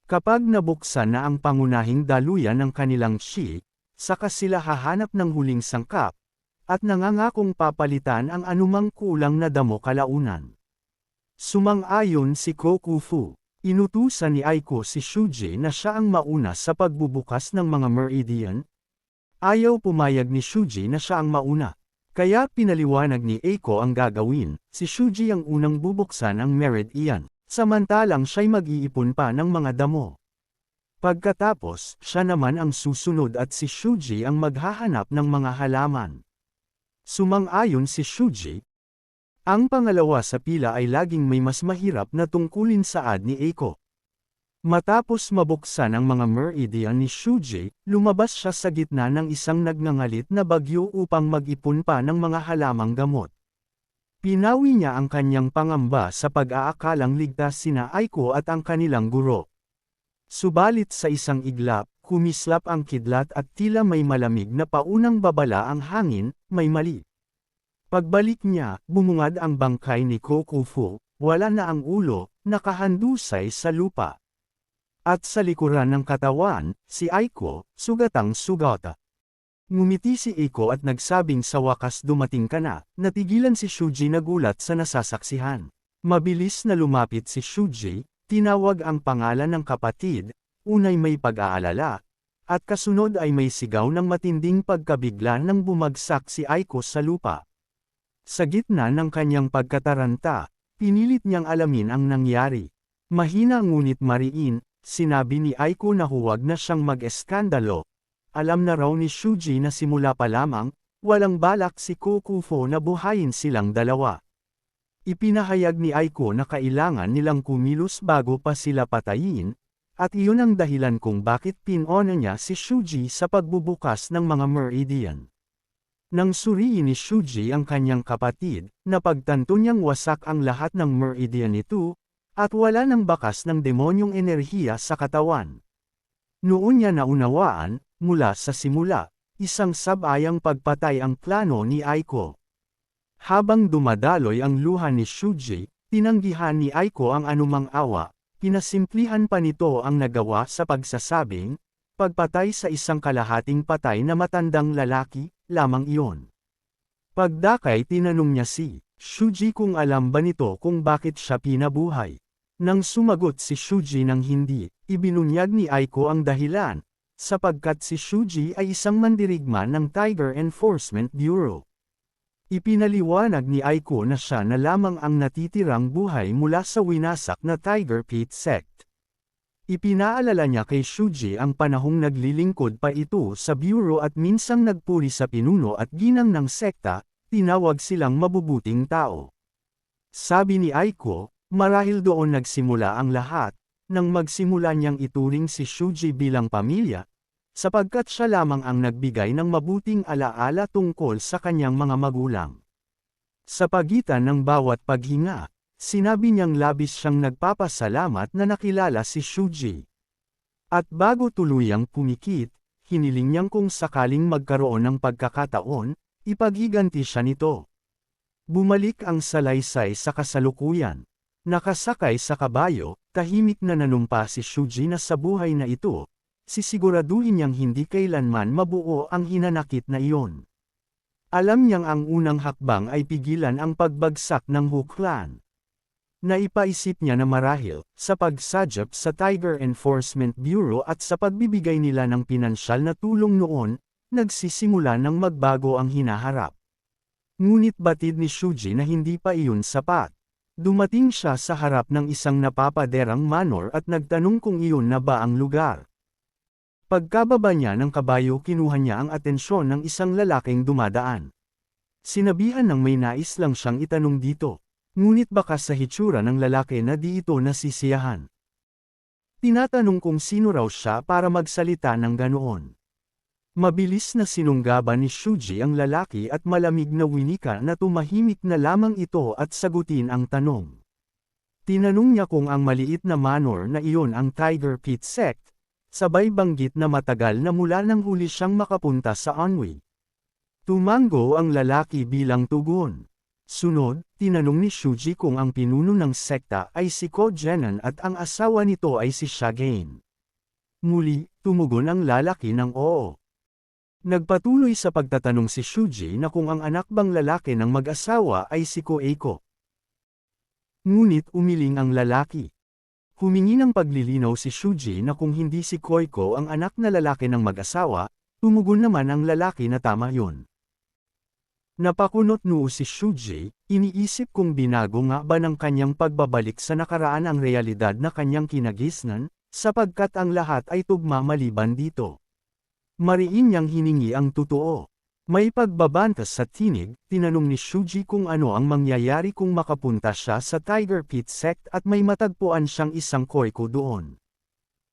Kapag nabuksan na ang pangunahing daluyan ng kanilang chi, saka sila hahanap ng huling sangkap, at nangangakong papalitan ang anumang kulang na damo kalaunan. Sumang-ayon si Kokufo. Inutusan ni Aiko si Shuji na siya ang mauna sa pagbubukas ng mga meridian. Ayaw pumayag ni Shuji na siya ang mauna. Kaya pinaliwanag ni Aiko ang gagawin, si Shuji ang unang bubuksan ang meridian, samantalang siya'y mag-iipon pa ng mga damo. Pagkatapos, siya naman ang susunod at si Shuji ang maghahanap ng mga halaman. Sumang-ayon si Shuji. Ang pangalawa sa pila ay laging may mas mahirap na tungkulin saad ni Aiko. Matapos mabuksan ang mga meridian ni Shuji, lumabas siya sa gitna ng isang nagngangalit na bagyo upang mag-ipon pa ng mga halamang gamot. Pinawi niya ang kanyang pangamba sa pag-aakalang ligtas sina Aiko at ang kanilang guro. Subalit sa isang iglap, kumislap ang kidlat at tila may malamig na paunang babala ang hangin, may mali. Pagbalik niya, bumungad ang bangkay ni Kokufo, wala na ang ulo, nakahandusay sa lupa. At sa likuran ng katawan, si Aiko, sugatang-sugata. Ngumiti si Aiko at nagsabing sa wakas dumating ka na, natigilan si Shuji nagulat sa nasasaksihan. Mabilis na lumapit si Shuji, tinawag ang pangalan ng kapatid, unay may pag-aalala, at kasunod ay may sigaw ng matinding pagkabigla nang bumagsak si Aiko sa lupa. Sa gitna ng kanyang pagkataranta, pinilit niyang alamin ang nangyari. Mahina ngunit mariin, sinabi ni Aiko na huwag na siyang mag-eskandalo. Alam na raw ni Shuji na simula pa lamang, walang balak si Kokufo na buhayin silang dalawa. Ipinahayag ni Aiko na kailangan nilang kumilos bago pa sila patayin, at iyon ang dahilan kung bakit pinona niya si Shuji sa pagbubukas ng mga meridian. Nang suriin ni Shuji ang kanyang kapatid, napagtanto niyang wasak ang lahat ng meridian nito, at wala ng bakas ng demonyong enerhiya sa katawan. Noon niya naunawaan, mula sa simula, isang sabayang pagpatay ang plano ni Aiko. Habang dumadaloy ang luha ni Shuji, tinanggihan ni Aiko ang anumang awa, pinasimplihan pa nito ang nagawa sa pagsasabing, pagpatay sa isang kalahating patay na matandang lalaki, lamang iyon. Pagdakay tinanong niya si Shuji kung alam ba nito kung bakit siya pinabuhay. Nang sumagot si Shuji ng hindi, ibinunyag ni Aiko ang dahilan, sapagkat si Shuji ay isang mandirigma ng Tiger Enforcement Bureau. Ipinaliwanag ni Aiko na siya na lamang ang natitirang buhay mula sa winasak na Tiger Pit Sect. Ipinaalala niya kay Shuji ang panahong naglilingkod pa ito sa bureau at minsang nagpuri sa pinuno at ginang ng sekta, tinawag silang mabubuting tao. Sabi ni Aiko, marahil doon nagsimula ang lahat, nang magsimula niyang ituring si Shuji bilang pamilya, sapagkat siya lamang ang nagbigay ng mabuting alaala tungkol sa kanyang mga magulang. Sa pagitan ng bawat paghinga, sinabi niyang labis siyang nagpapasalamat na nakilala si Shuji. At bago tuluyang pumikit, hiniling niyang kung sakaling magkaroon ng pagkakataon, ipaghiganti siya nito. Bumalik ang salaysay sa kasalukuyan. Nakasakay sa kabayo, tahimik na nanumpa si Shuji na sa buhay na ito, sisiguraduhin niyang hindi kailanman mabuo ang hinanakit na iyon. Alam niyang ang unang hakbang ay pigilan ang pagbagsak ng Hu Clan. Naipaisip niya na marahil, sa pagsadyap sa Tiger Enforcement Bureau at sa pagbibigay nila ng pinansyal na tulong noon, nagsisimula ng magbago ang hinaharap. Ngunit batid ni Shuji na hindi pa iyon sapat. Dumating siya sa harap ng isang napapaderang manor at nagtanong kung iyon na ba ang lugar. Pagkababa niya ng kabayo kinuha niya ang atensyon ng isang lalaking dumadaan. Sinabihan ng may nais lang siyang itanong dito. Ngunit baka sa hitsura ng lalaki na di ito nasisiyahan. Tinatanong kung sino raw siya para magsalita ng ganoon. Mabilis na sinunggaban ni Shuji ang lalaki at malamig na winika na tumahimik na lamang ito at sagutin ang tanong. Tinanong niya kung ang maliit na manor na iyon ang Tiger Pit Sect, sabay banggit na matagal na mula nang huli siyang makapunta sa Anhui. Tumango ang lalaki bilang tugon. Sunod, tinanong ni Shuji kung ang pinuno ng sekta ay si Ko Jenan at ang asawa nito ay si Shagain. Muli, tumugon ang lalaki ng oo. Nagpatuloy sa pagtatanong si Shuji na kung ang anak bang lalaki ng mag-asawa ay si Ko Eiko. Ngunit umiling ang lalaki. Humingi ng paglilinaw si Shuji na kung hindi si Koiko ang anak na lalaki ng mag-asawa, tumugon naman ang lalaki na tama yun. Napakunot noo si Shuji, iniisip kung binago nga ba ng kanyang pagbabalik sa nakaraan ang realidad na kanyang kinagisnan, sapagkat ang lahat ay tugma maliban dito. Mariin niyang hiningi ang totoo. May pagbabantas sa tinig, tinanong ni Shuji kung ano ang mangyayari kung makapunta siya sa Tiger Pit Sect at may matagpuan siyang isang Koiko doon.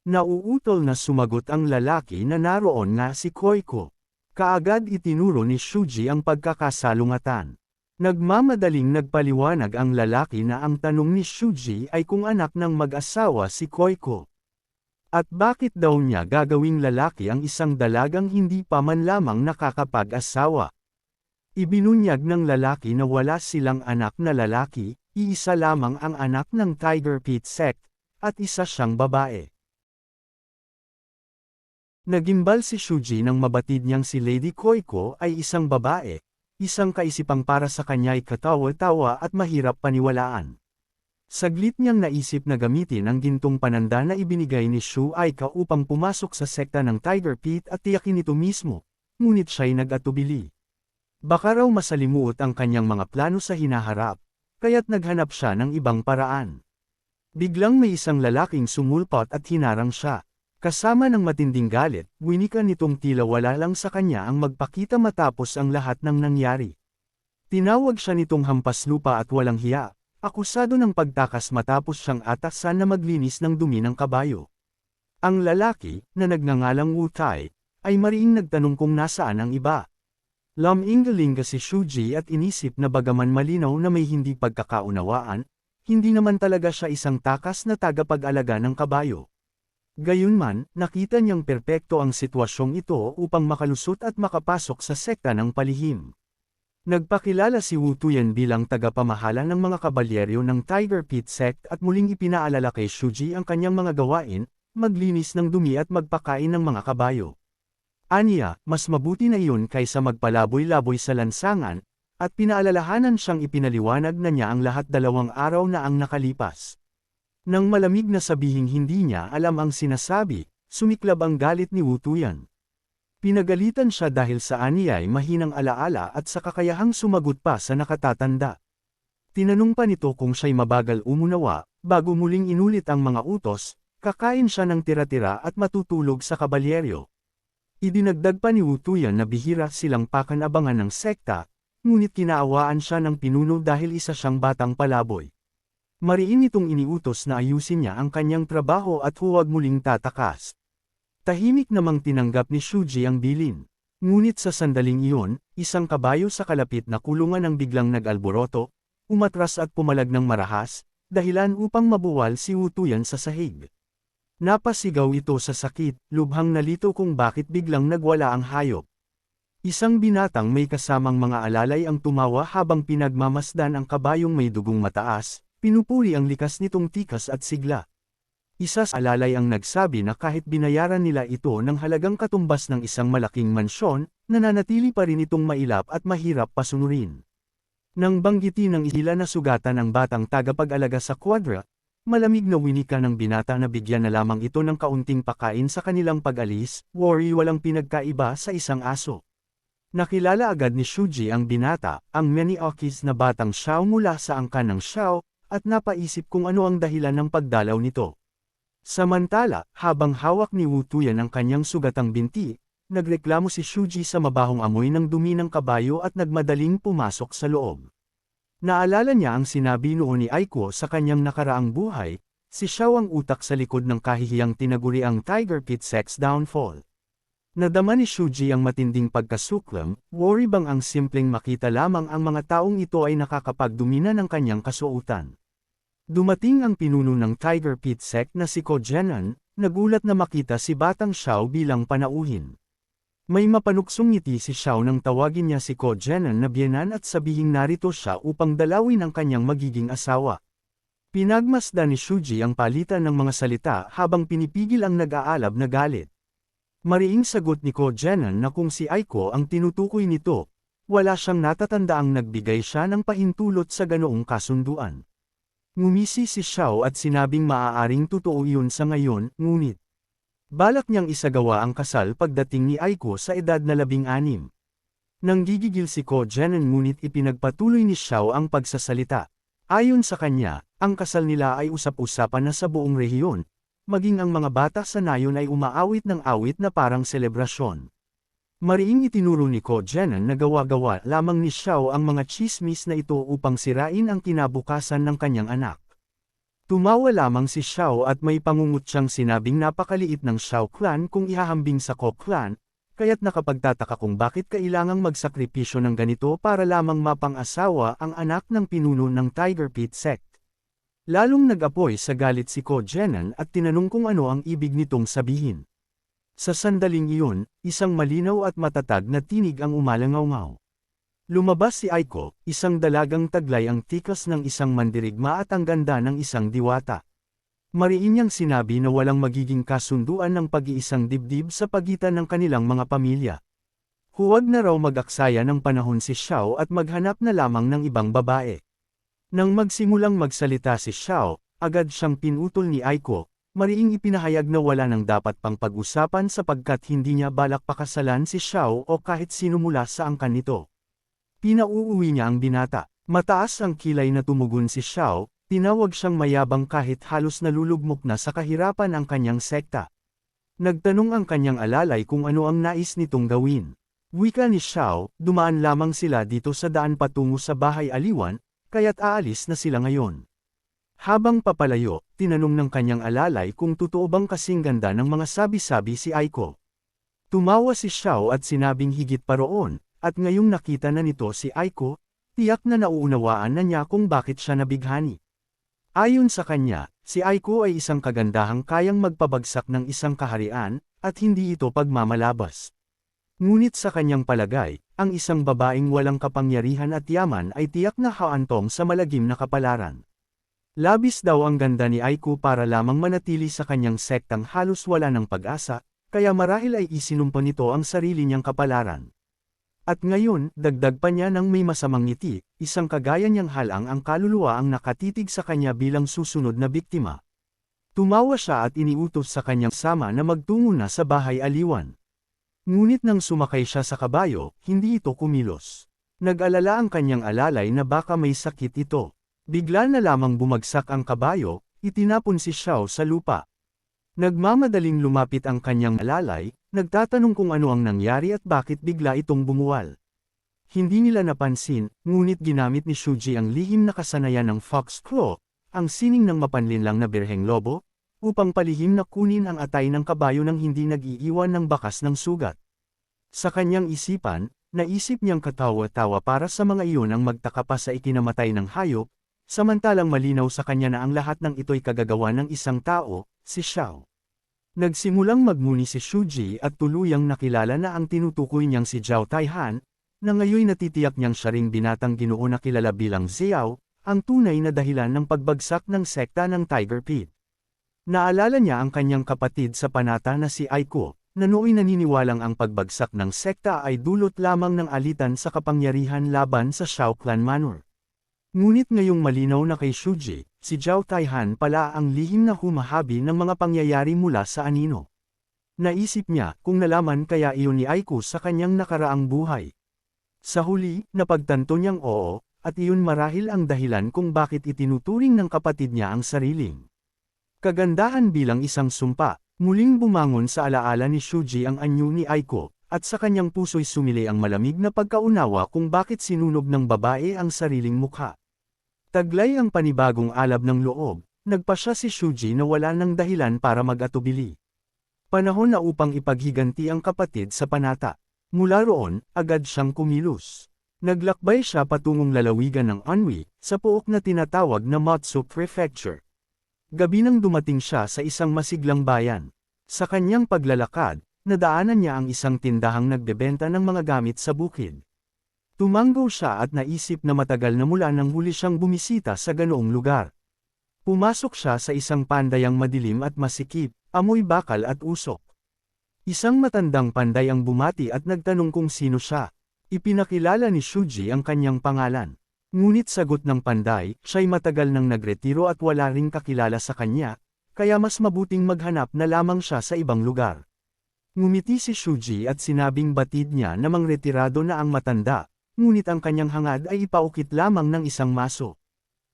Nauutol na sumagot ang lalaki na naroon nga si Koiko. Kaagad itinuro ni Shuji ang pagkakasalungatan. Nagmamadaling nagpaliwanag ang lalaki na ang tanong ni Shuji ay kung anak ng mag-asawa si Koiko. At bakit daw niya gagawing lalaki ang isang dalagang hindi pa man lamang nakakapag-asawa? Ibinunyag ng lalaki na wala silang anak na lalaki, iisa lamang ang anak ng Tiger Pit Sect, at isa siyang babae. Nagimbal si Shuji nang mabatid niyang si Lady Koiko ay isang babae, isang kaisipang para sa kanya ay katawa-tawa at mahirap paniwalaan. Saglit niyang naisip na gamitin ang gintong pananda na ibinigay ni Shu Aika upang pumasok sa sekta ng Tiger Pit at tiyakin ito mismo, ngunit siya'y nag-atubili. Baka raw masalimuot ang kanyang mga plano sa hinaharap, kaya't naghanap siya ng ibang paraan. Biglang may isang lalaking sumulpot at hinarang siya. Kasama ng matinding galit, winika nitong tila wala lang sa kanya ang magpakita matapos ang lahat ng nangyari. Tinawag siya nitong hampas lupa at walang hiya. Akusado ng pagtakas matapos siyang atasan na maglinis ng dumi ng kabayo. Ang lalaki, na nagngangalang Wu Tai, ay mariing nagtanong kung nasaan ang iba. Lam-ingaling si Shuji at inisip na bagaman malinaw na may hindi pagkakaunawaan, hindi naman talaga siya isang takas na tagapag-alaga ng kabayo. Gayunman, nakita niyang perpekto ang sitwasyong ito upang makalusot at makapasok sa sekta ng palihim. Nagpakilala si Wu Tuyan bilang tagapamahala ng mga kabalyeryo ng Tiger Pit Sect at muling ipinaalala kay Shuji ang kanyang mga gawain, maglinis ng dumi at magpakain ng mga kabayo. Aniya, mas mabuti na iyon kaysa magpalaboy-laboy sa lansangan, at pinaalalahanan siyang ipinaliwanag na niya ang lahat 2 araw na ang nakalipas. Nang malamig na sabihing hindi niya alam ang sinasabi, sumiklab ang galit ni Wu Tuyan. Pinagalitan siya dahil sa aniya'y mahinang alaala at sa kakayahang sumagot pa sa nakatatanda. Tinanong pa nito kung siya'y mabagal umunawa, bago muling inulit ang mga utos, kakain siya ng tira-tira at matutulog sa kabalyeryo. Idinagdag pa ni Wu Tuyan na bihira silang pakanabangan ng sekta, ngunit kinaawaan siya ng pinuno dahil isa siyang batang palaboy. Mariin itong iniutos na ayusin niya ang kanyang trabaho at huwag muling tatakas. Tahimik namang tinanggap ni Shuji ang bilin. Ngunit sa sandaling iyon, isang kabayo sa kalapit na kulungan ang biglang nag-alboroto, umatras at pumalag ng marahas, dahilan upang mabuwal si Wu Tuyan sa sahig. Napasigaw ito sa sakit, lubhang nalito kung bakit biglang nagwala ang hayop. Isang binatang may kasamang mga alalay ang tumawa habang pinagmamasdan ang kabayong may dugong mataas, pinupuri ang likas nitong tikas at sigla. Isa sa alalay ang nagsabi na kahit binayaran nila ito ng halagang katumbas ng isang malaking mansyon, nananatili pa rin itong mailap at mahirap pasunurin. Nang banggitin ng ilan na sugatan ang batang tagapag-alaga sa kwadra, malamig na winika ng binata na bigyan na lamang ito ng kaunting pakain sa kanilang pag-alis, worry walang pinagkaiba sa isang aso. Nakilala agad ni Shuji ang binata, ang Many-Okis na batang Xiao mula sa angkan ng Xiao, at napaisip kung ano ang dahilan ng pagdalaw nito. Samantala, habang hawak ni Wu Tuyan ang kanyang sugatang binti, nagreklamo si Shuji sa mabahong amoy ng dumi ng kabayo at nagmadaling pumasok sa loob. Naalala niya ang sinabi noon ni Aiko sa kanyang nakaraang buhay, si Xiao ang utak sa likod ng kahihiyang tinaguriang Tiger Pit Sex Downfall. Nadama ni Shuji ang matinding pagkasuklam, worry bang ang simpleng makita lamang ang mga taong ito ay nakakapagdumina ng kanyang kasuotan. Dumating ang pinuno ng Tiger Pit Sect na si Ko Jenan, nagulat na makita si Batang Xiao bilang panauhin. May mapanuksong ngiti si Xiao nang tawagin niya si Ko Jenan na biyenan at sabihing narito siya upang dalawin ang kanyang magiging asawa. Pinagmasdan ni Shuji ang palitan ng mga salita habang pinipigil ang nag-aalab na galit. Mariing sagot ni Ko Jenan na kung si Aiko ang tinutukoy nito, wala siyang natatandaang nagbigay siya ng pahintulot sa ganoong kasunduan. Ngumisi si Xiao at sinabing maaaring totoo iyon sa ngayon, ngunit balak niyang isagawa ang kasal pagdating ni Aiko sa edad na 16. Nanggigigil si Ko Jenan ngunit ipinagpatuloy ni Xiao ang pagsasalita. Ayon sa kanya, ang kasal nila ay usap-usapan na sa buong rehiyon, maging ang mga bata sa nayon ay umaawit ng awit na parang selebrasyon. Mariing itinuro ni Ko Jenan na gawa-gawa lamang ni Xiao ang mga chismis na ito upang sirain ang kinabukasan ng kanyang anak. Tumawa lamang si Xiao at may pangungutyang sinabing napakaliit ng Xiao clan kung ihahambing sa Ko clan, kaya't nakapagtataka kung bakit kailangang magsakripisyo ng ganito para lamang mapang-asawa ang anak ng pinuno ng Tiger Pit Sect. Lalong nag-apoy sa galit si Ko Jenan at tinanong kung ano ang ibig nitong sabihin. Sa sandaling iyon, isang malinaw at matatag na tinig ang umalangaw-ngaw. Lumabas si Aiko, isang dalagang taglay ang tikas ng isang mandirigma at ang ganda ng isang diwata. Mariin niyang sinabi na walang magiging kasunduan ng pag-iisang dibdib sa pagitan ng kanilang mga pamilya. Huwag na raw mag-aksaya ng panahon si Xiao at maghanap na lamang ng ibang babae. Nang magsimulang magsalita si Xiao, agad siyang pinutol ni Aiko. Mariing ipinahayag na wala nang dapat pang pag-usapan sapagkat hindi niya balak pakasalan si Xiao o kahit sino mula sa angkan nito. Pinauuwi niya ang binata. Mataas ang kilay na tumugon si Xiao, tinawag siyang mayabang kahit halos nalulugmok na sa kahirapan ang kanyang sekta. Nagtanong ang kanyang alalay kung ano ang nais nitong gawin. Wika ni Xiao, dumaan lamang sila dito sa daan patungo sa bahay aliwan, kaya't aalis na sila ngayon. Habang papalayo, tinanong ng kanyang alalay kung totoo bang kasing ganda ng mga sabi-sabi si Aiko. Tumawa si Xiao at sinabing higit pa roon, at ngayong nakita na nito si Aiko, tiyak na nauunawaan na niya kung bakit siya nabighani. Ayon sa kanya, si Aiko ay isang kagandahang kayang magpabagsak ng isang kaharian, at hindi ito pagmamalabas. Ngunit sa kanyang palagay, ang isang babaeng walang kapangyarihan at yaman ay tiyak na haantong sa malagim na kapalaran. Labis daw ang ganda ni Aiko para lamang manatili sa kanyang sektang halos wala ng pag-asa, kaya marahil ay isinumpa nito ang sarili niyang kapalaran. At ngayon, dagdag pa niya ng may masamang ngiti, isang kagaya niyang halang ang kaluluwa ang nakatitig sa kanya bilang susunod na biktima. Tumawa siya at iniutos sa kanyang sama na magtungo na sa bahay aliwan. Ngunit nang sumakay siya sa kabayo, hindi ito kumilos. Nag-alala ang kanyang alalay na baka may sakit ito. Bigla na lamang bumagsak ang kabayo, itinapon si Xiao sa lupa. Nagmamadaling lumapit ang kanyang alalay, nagtatanong kung ano ang nangyari at bakit bigla itong bumuwal. Hindi nila napansin, ngunit ginamit ni Shuji ang lihim na kasanayan ng Fox Claw, ang sining ng mapanlinlang na birheng lobo, upang palihim na kunin ang atay ng kabayo nang hindi nag-iiwan ng bakas ng sugat. Sa kanyang isipan, naisip niyang katawa-tawa para sa mga iyon ang magtaka pa sa ikinamatay ng hayop, samantalang malinaw sa kanya na ang lahat ng ito'y kagagawa ng isang tao, si Xiao. Nagsimulang magmuni si Shuji at tuluyang nakilala na ang tinutukoy niyang si Zhao Taihan, na ngayoy natitiyak niyang siya ring binatang Ginoo na kilala bilang Xiao, ang tunay na dahilan ng pagbagsak ng sekta ng Tiger Pit. Naalala niya ang kanyang kapatid sa panata na si Aiko, na nooy naniniwalang ang pagbagsak ng sekta ay dulot lamang ng alitan sa kapangyarihan laban sa Shao Clan Manor. Ngunit ngayong malinaw na kay Shuji, si Zhao Taihan pala ang lihim na humahabi ng mga pangyayari mula sa anino. Naisip niya kung nalaman kaya iyon ni Aiko sa kanyang nakaraang buhay. Sa huli, napagtanto niyang oo, at iyon marahil ang dahilan kung bakit itinuturing ng kapatid niya ang sariling kagandahan bilang isang sumpa. Muling bumangon sa alaala ni Shuji ang anyo ni Aiko, at sa kanyang puso'y sumili ang malamig na pagkaunawa kung bakit sinunog ng babae ang sariling mukha. Taglay ang panibagong alab ng loob, nagpasya si Shuji na wala ng dahilan para mag-atubili. Panahon na upang ipaghiganti ang kapatid sa panata. Mula roon, agad siyang kumilos. Naglakbay siya patungong lalawigan ng Anhui, sa pook na tinatawag na Motsu Prefecture. Gabi nang dumating siya sa isang masiglang bayan. Sa kanyang paglalakad, nadaanan niya ang isang tindahang nagbebenta ng mga gamit sa bukid. Tumanggo siya at naisip na matagal na mula nang huli siyang bumisita sa ganoong lugar. Pumasok siya sa isang pandayang madilim at masikip, amoy bakal at usok. Isang matandang panday ang bumati at nagtanong kung sino siya. Ipinakilala ni Shuji ang kanyang pangalan. Ngunit sagot ng panday, siya'y matagal nang nagretiro at wala ring kakilala sa kanya, kaya mas mabuting maghanap na lamang siya sa ibang lugar. Ngumiti si Shuji at sinabing batid niya na mangretirado na ang matanda, ngunit ang kanyang hangad ay ipaukit lamang ng isang maso.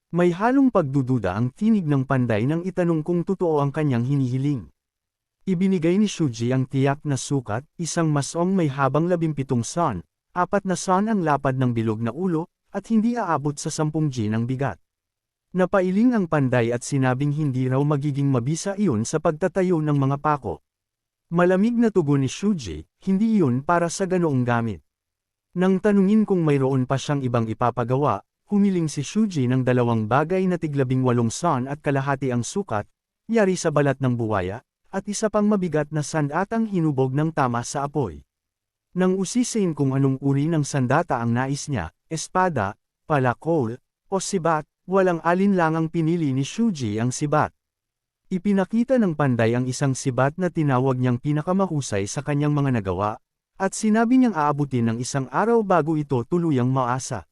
May halong pagdududa ang tinig ng panday nang itanong kung totoo ang kanyang hinihiling. Ibinigay ni Shuji ang tiyak na sukat, isang masong may habang 17 son, 4 na son ang lapad ng bilog na ulo, at hindi aabot sa 10 G ng bigat. Napailing ang panday at sinabing hindi raw magiging mabisa iyon sa pagtatayo ng mga pako. Malamig na tugon ni Shuji, hindi iyon para sa ganoong gamit. Nang tanungin kung mayroon pa siyang ibang ipapagawa, humiling si Shuji ng 2 bagay na tig-18 son at kalahati ang sukat, yari sa balat ng buwaya, at isa pang mabigat na sandatang hinubog ng tama sa apoy. Nang usisin kung anong uri ng sandata ang nais niya, espada, palakol, o sibat, walang alinlangang pinili ni Shuji ang sibat. Ipinakita ng panday ang isang sibat na tinawag niyang pinakamahusay sa kanyang mga nagawa, at sinabi niyang aabutin ng isang araw bago ito tuluyang maasa.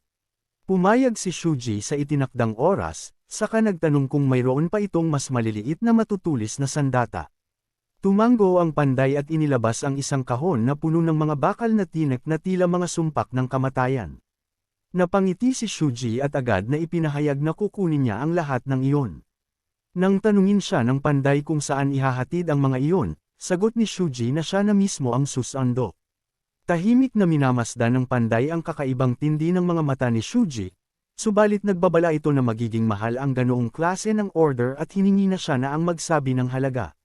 Pumayag si Shuji sa itinakdang oras, saka nagtanong kung mayroon pa itong mas maliliit na matutulis na sandata. Tumanggo ang panday at inilabas ang isang kahon na puno ng mga bakal na tinek na tila mga sumpak ng kamatayan. Napangiti si Shuji at agad na ipinahayag na kukunin niya ang lahat ng iyon. Nang tanungin siya ng panday kung saan ihahatid ang mga iyon, sagot ni Shuji na siya na mismo ang susando. Tahimik na minamasdan ng panday ang kakaibang tindi ng mga mata ni Shuji, subalit nagbabala ito na magiging mahal ang ganoong klase ng order at hiningi na siya na ang magsabi ng halaga.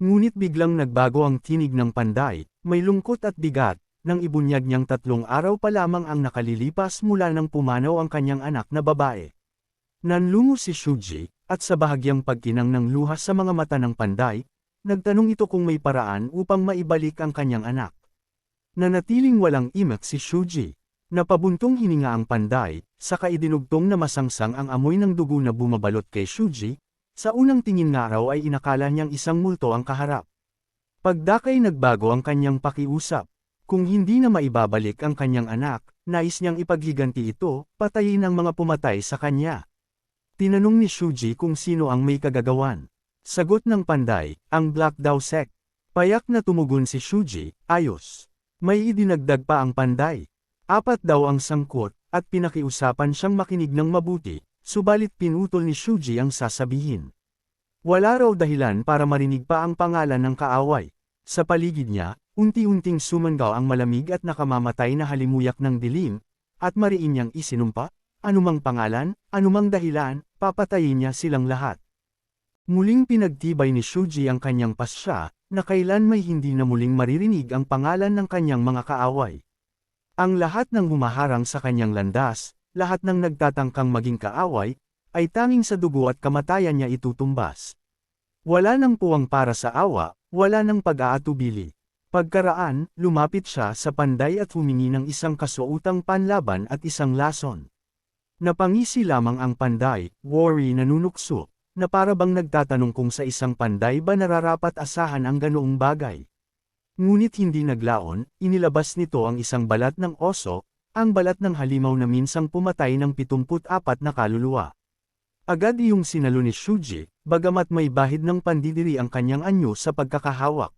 Ngunit biglang nagbago ang tinig ng panday, may lungkot at bigat, nang ibunyag niyang 3 araw pa lamang ang nakalilipas mula nang pumanaw ang kanyang anak na babae. Nanlungo si Shuji, at sa bahagyang pagkinang ng luha sa mga mata ng panday, nagtanong ito kung may paraan upang maibalik ang kanyang anak. Nanatiling walang imak si Shuji. Napabuntong hininga ang panday, saka idinugtong na masangsang ang amoy ng dugo na bumabalot kay Shuji. Sa unang tingin nga raw ay inakala niyang isang multo ang kaharap. Pagdakay nagbago ang kanyang pakiusap. Kung hindi na maibabalik ang kanyang anak, nais niyang ipaghiganti ito, patayin ang mga pumatay sa kanya. Tinanong ni Shuji kung sino ang may kagagawan. Sagot ng panday, ang Black Dao Sect. Payak na tumugon si Shuji, ayos. May idinagdag pa ang panday. 4 daw ang sangkot, at pinakiusapan siyang makinig ng mabuti. Subalit pinutol ni Shuji ang sasabihin. Wala raw dahilan para marinig pa ang pangalan ng kaaway. Sa paligid niya, unti-unting sumangaw ang malamig at nakamamatay na halimuyak ng dilim, at mariin niyang isinumpa, anumang pangalan, anumang dahilan, papatayin niya silang lahat. Muling pinagtibay ni Shuji ang kanyang pasya, na kailan may hindi na muling maririnig ang pangalan ng kanyang mga kaaway. Ang lahat ng humaharang sa kanyang landas, lahat ng nagtatangkang maging kaaway, ay tanging sa dugo at kamatayan niya itutumbas. Wala nang puwang para sa awa, wala nang pag-aatubili. Pagkaraan, lumapit siya sa panday at humingi ng isang kasuotang panlaban at isang lason. Napangisi lamang ang panday, worry na nunukso. na para bang nagtatanong kung sa isang panday ba nararapat asahan ang ganoong bagay. Ngunit hindi naglaon, inilabas nito ang isang balat ng oso, ang balat ng halimaw na minsang pumatay ng 74 na kaluluwa. Agad iyong sinalo ni Shuji, bagamat may bahid ng pandidiri ang kanyang anyo sa pagkakahawak.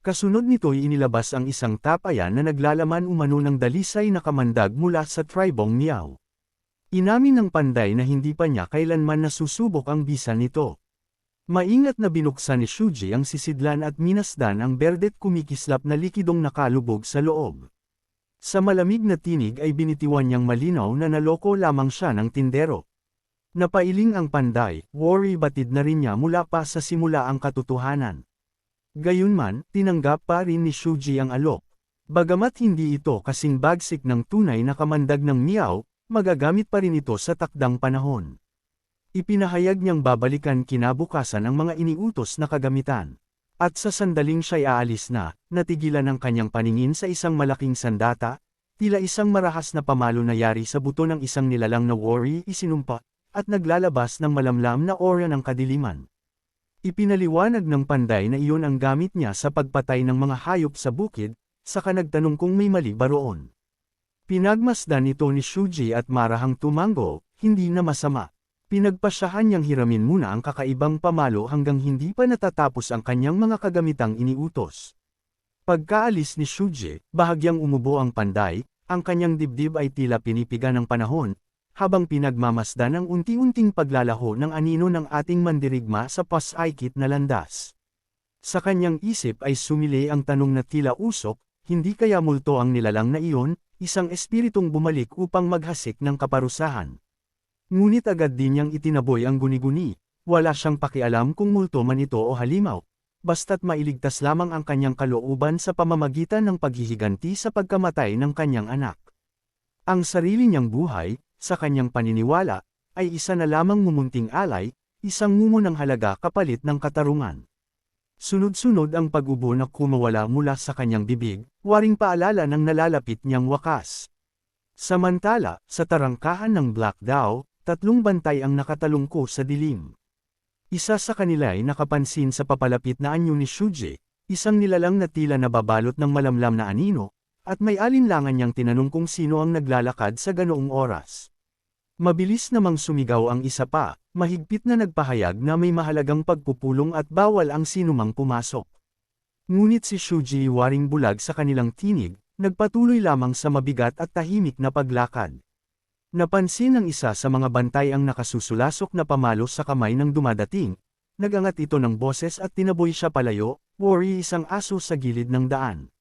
Kasunod nito'y inilabas ang isang tapayan na naglalaman umano ng dalisay na kamandag mula sa tribong Miao. Inamin ng panday na hindi pa niya kailanman nasusubok ang bisa nito. Maingat na binuksan ni Shuji ang sisidlan at minasdan ang berdet kumikislap na likidong nakalubog sa loob. Sa malamig na tinig ay binitiwan niyang malinaw na naloko lamang siya ng tindero. Napailing ang panday, worry batid na rin niya mula pa sa simula ang katotohanan. Gayunman, tinanggap pa rin ni Shuji ang alok. Bagamat hindi ito kasing bagsik ng tunay na kamandag ng Miao, magagamit pa rin ito sa takdang panahon. Ipinahayag niyang babalikan kinabukasan ang mga iniutos na kagamitan. At sa sandaling siya'y aalis na, natigilan ang kanyang paningin sa isang malaking sandata, tila isang marahas na pamalo na yari sa buto ng isang nilalang na worry isinumpa, at naglalabas ng malamlam na aura ng kadiliman. Ipinaliwanag ng panday na iyon ang gamit niya sa pagpatay ng mga hayop sa bukid, saka nagtanong kung may mali ba roon. Pinagmasdan ito ni Shuji at marahang tumango, hindi na masama. Pinagpasyahan niyang hiramin muna ang kakaibang pamalo hanggang hindi pa natatapos ang kanyang mga kagamitang iniutos. Pagkaalis ni Shuji, bahagyang umubo ang panday, ang kanyang dibdib ay tila pinipiga ng panahon, habang pinagmamasdan ang unti-unting paglalaho ng anino ng ating mandirigma sa pasaikit na landas. Sa kanyang isip ay sumili ang tanong na tila usok, hindi kaya multo ang nilalang na iyon, isang espiritong bumalik upang maghasik ng kaparusahan. Ngunit agad din niyang itinaboy ang guni-guni, wala siyang pakialam kung multo man ito o halimaw, basta't mailigtas lamang ang kanyang kalooban sa pamamagitan ng paghihiganti sa pagkamatay ng kanyang anak. Ang sarili niyang buhay, sa kanyang paniniwala, ay isa na lamang mumunting alay, isang ngumo ng halaga kapalit ng katarungan. Sunod-sunod ang pag-ubo na kumawala mula sa kanyang bibig, waring paalala ng nalalapit niyang wakas. Samantala, sa tarangkahan ng Black Dao, 3 bantay ang nakatalungko sa dilim. Isa sa kanila ay nakapansin sa papalapit na anyo ni Shuji, isang nilalang na tila nababalot ng malamlam na anino, at may alinlangan niyang tinanong kung sino ang naglalakad sa ganoong oras. Mabilis namang sumigaw ang isa pa, mahigpit na nagpahayag na may mahalagang pagpupulong at bawal ang sinumang pumasok. Ngunit si Shuji waring bulag sa kanilang tinig, nagpatuloy lamang sa mabigat at tahimik na paglakad. Napansin ng isa sa mga bantay ang nakasusulasok na pamalo sa kamay ng dumadating, nagangat ito ng boses at tinaboy siya palayo, worry isang aso sa gilid ng daan.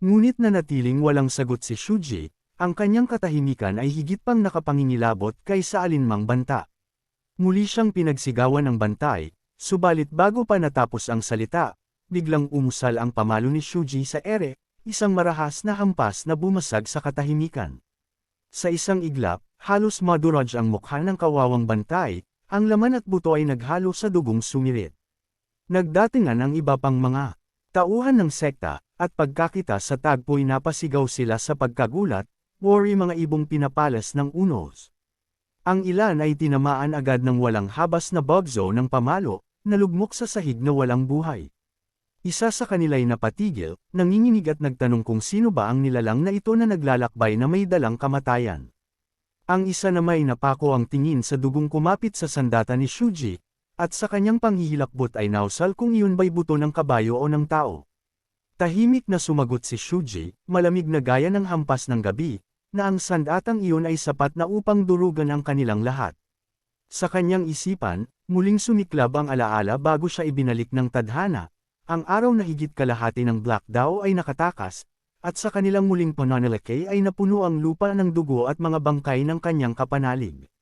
Ngunit nanatiling walang sagot si Shuji, ang kanyang katahimikan ay higit pang nakapangingilabot kaysa alinmang banta. Muli siyang pinagsigawan ng bantay, subalit bago pa natapos ang salita, biglang umusal ang pamalo ni Shuji sa ere, isang marahas na hampas na bumasag sa katahimikan. Sa isang iglap, halos maduraj ang mukha ng kawawang bantay, ang laman at buto ay naghalo sa dugong sumirit. Nagdatingan ang iba pang mga tauhan ng sekta, at pagkakita sa tagpo'y napasigaw sila sa pagkagulat, worry mga ibong pinapalas ng unos. Ang ilan ay tinamaan agad ng walang habas na bugzo ng pamalo, nalugmok sa sahig na walang buhay. Isa sa kanila'y napatigil, nanginginig at nagtanong kung sino ba ang nilalang na ito na naglalakbay na may dalang kamatayan. Ang isa naman ay napako ang tingin sa dugong kumapit sa sandata ni Shuji, at sa kanyang panghihilakbot ay nausal kung iyon ba'y buto ng kabayo o ng tao. Tahimik na sumagot si Shuji, malamig na gaya ng hampas ng gabi, na ang sandatang iyon ay sapat na upang durugan ang kanilang lahat. Sa kanyang isipan, muling sumiklab ang alaala bago siya ibinalik ng tadhana. Ang araw na higit kalahati ng Black Dao ay nakatakas, at sa kanilang muling pananalakay ay napuno ang lupa ng dugo at mga bangkay ng kanyang kapanalig.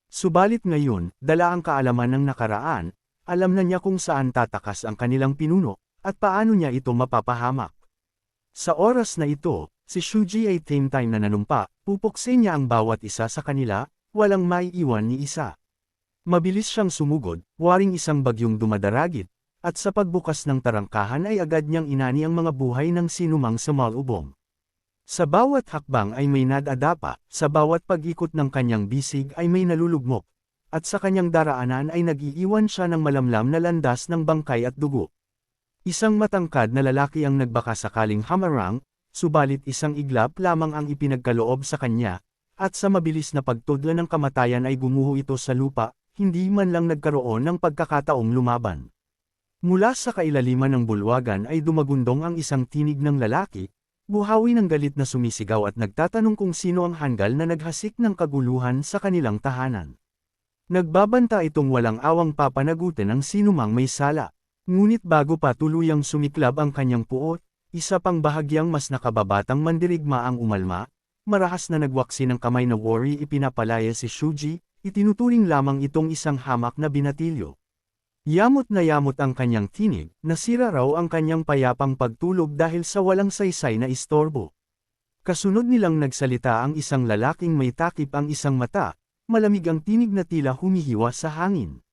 Subalit ngayon, dala ang kaalaman ng nakaraan, alam na niya kung saan tatakas ang kanilang pinuno, at paano niya ito mapapahamak. Sa oras na ito, si Shuji ay time na nanumpa, pupuksin niya ang bawat isa sa kanila, walang maiiwan ni isa. Mabilis siyang sumugod, waring isang bagyong dumadaragit, at sa pagbukas ng tarangkahan ay agad niyang inani ang mga buhay ng sinumang sumalubong. Sa bawat hakbang ay may nadadapa, sa bawat pag-ikot ng kanyang bisig ay may nalulugmok, at sa kanyang daraanan ay nag-iiwan siya ng malamlam na landas ng bangkay at dugo. Isang matangkad na lalaki ang nagbaka sakaling hamarang, subalit isang iglap lamang ang ipinagkaloob sa kanya, at sa mabilis na pagtudlo ng kamatayan ay gumuho ito sa lupa, hindi man lang nagkaroon ng pagkakataong lumaban. Mula sa kailaliman ng bulwagan ay dumagundong ang isang tinig ng lalaki, buhawi ng galit na sumisigaw at nagtatanong kung sino ang hanggal na naghasik ng kaguluhan sa kanilang tahanan. Nagbabanta itong walang awang papanagutin ang sinumang may sala. Ngunit bago pa tuluyang sumiklab ang kanyang puot, isa pang bahagyang mas nakababatang mandirigma ang umalma, marahas na nagwaksi ng kamay na worry ipinapalaya si Shuji, itinuturing lamang itong isang hamak na binatilyo. Yamot na yamot ang kanyang tinig, nasira raw ang kanyang payapang pagtulog dahil sa walang saysay na istorbo. Kasunod nilang nagsalita ang isang lalaking may takip ang isang mata, malamig ang tinig na tila humihiwa sa hangin.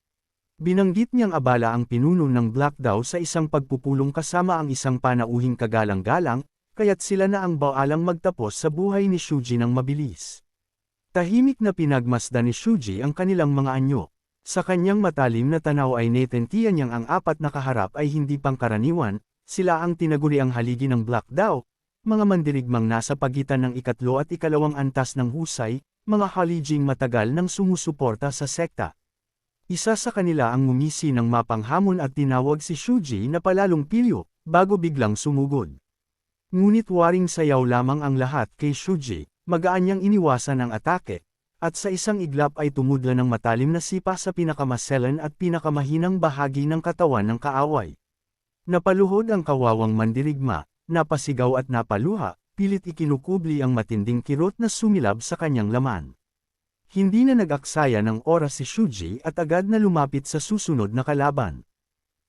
Binanggit niyang abala ang pinuno ng Black Dao sa isang pagpupulong kasama ang isang panauhing kagalang-galang, kaya't sila na ang baalang magtapos sa buhay ni Shuji ng mabilis. Tahimik na pinagmasdan ni Shuji ang kanilang mga anyo. Sa kanyang matalim na tanaw ay naintindihan niyang ang apat na kaharap ay hindi pangkaraniwan, sila ang tinaguriang haligi ng Black Dao, mga mandirigmang nasa pagitan ng ikatlo at ikalawang antas ng husay, mga halijing matagal nang sumusuporta sa sekta. Isa sa kanila ang ngumisi ng mapanghamon at tinawag si Shuji na palalong pilyo, bago biglang sumugod. Ngunit waring sayaw lamang ang lahat kay Shuji, magaan niyang iniwasan ang atake, at sa isang iglap ay tumudla ng matalim na sipa sa pinakamaselan at pinakamahinang bahagi ng katawan ng kaaway. Napaluhod ang kawawang mandirigma, napasigaw at napaluha, pilit ikinukubli ang matinding kirot na sumilab sa kanyang laman. Hindi na nag-aksaya ng oras si Shuji at agad na lumapit sa susunod na kalaban.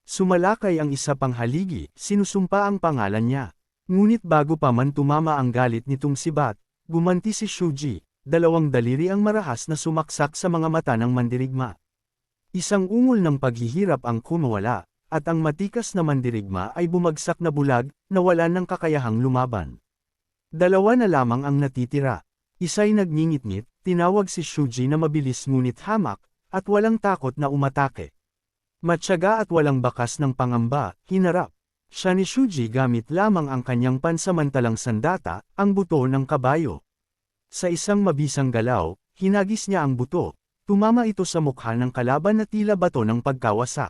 Sumalakay ang isa pang haligi, sinusumpa ang pangalan niya. Ngunit bago pa man tumama ang galit nitong si Bat, gumanti si Shuji, dalawang daliri ang marahas na sumaksak sa mga mata ng mandirigma. Isang ungol ng paghihirap ang kumawala, at ang matikas na mandirigma ay bumagsak na bulag, na wala ng kakayahang lumaban. Dalawa na lamang ang natitira. Isa'y nagngingit-ngit, tinawag si Shuji na mabilis ngunit hamak, at walang takot na umatake. Matyaga at walang bakas ng pangamba, hinarap siya ni Shuji gamit lamang ang kanyang pansamantalang sandata, ang buto ng kabayo. Sa isang mabisang galaw, hinagis niya ang buto, tumama ito sa mukha ng kalaban na tila bato ng pagkawasak.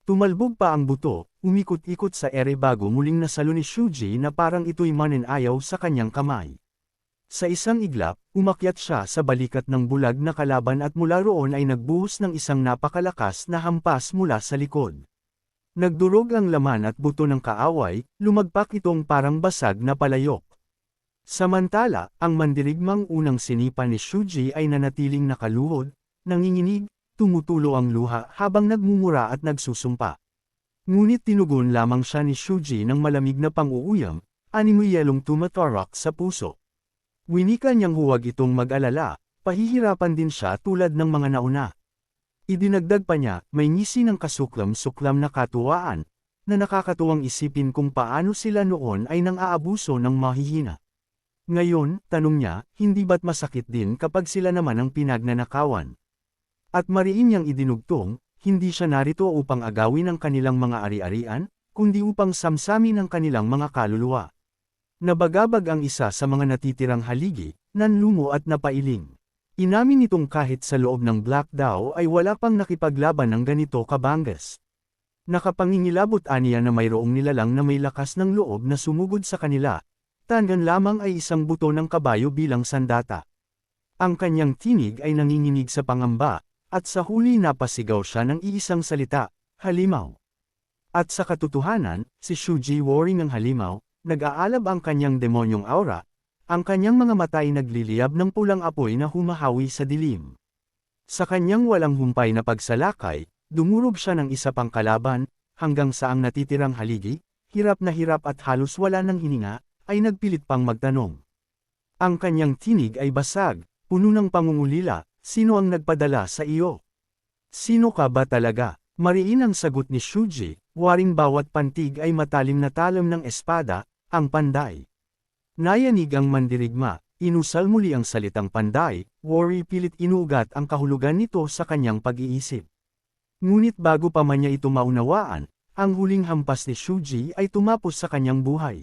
Tumalbog pa ang buto, umikot-ikot sa ere bago muling nasalo ni Shuji na parang ito'y mananayaw sa kanyang kamay. Sa isang iglap, umakyat siya sa balikat ng bulag na kalaban at mula roon ay nagbuhos ng isang napakalakas na hampas mula sa likod. Nagdurog ang laman at buto ng kaaway, lumagpak itong parang basag na palayok. Samantala, ang mandirigmang unang sinipa ni Shuji ay nanatiling nakaluhod, nanginginig, tumutulo ang luha habang nagmumura at nagsusumpa. Ngunit tinugon lamang siya ni Shuji ng malamig na pang-uuyam, animoy yelong tumatarak sa puso. Winika niyang huwag itong mag-alala, pahihirapan din siya tulad ng mga nauna. Idinagdag pa niya, may ngisi ng kasuklam-suklam na katuwaan, na nakakatuwang isipin kung paano sila noon ay nang-aabuso ng mahihina. Ngayon, tanong niya, hindi ba't masakit din kapag sila naman ang pinagnanakawan? At mariin niyang idinugtong, hindi siya narito upang agawin ang kanilang mga ari-arian, kundi upang samsamin ang kanilang mga kaluluwa. Nabagabag ang isa sa mga natitirang haligi, nanlumo at napailing. Inamin nitong kahit sa loob ng Black Dao ay wala pang nakipaglaban ng ganito kabangas. Nakapangingilabot aniya na mayroong nilalang na may lakas ng loob na sumugod sa kanila, tangan lamang ay isang buto ng kabayo bilang sandata. Ang kanyang tinig ay nanginginig sa pangamba, at sa huli napasigaw siya ng iisang salita, halimaw. At sa katotohanan, si Shuji Waring ng halimaw, nag-aalab ang kanyang demonyong aura, ang kanyang mga mata ay nagliliyab ng pulang apoy na humahawi sa dilim. Sa kanyang walang humpay na pagsalakay, dumurog siya ng isa pang kalaban, hanggang sa ang natitirang haligi, hirap na hirap at halos wala ng hininga, ay nagpilit pang magtanong. Ang kanyang tinig ay basag, puno ng pangungulila, sino ang nagpadala sa iyo? Sino ka ba talaga? Mariin ang sagot ni Shuji, waring bawat pantig ay matalim na talam ng espada, ang panday. Nayanig ang mandirigma, inusal muli ang salitang panday, Worry pilit inuugat ang kahulugan nito sa kanyang pag-iisip. Ngunit bago pa man niya ito maunawaan, ang huling hampas ni Shuji ay tumapos sa kanyang buhay.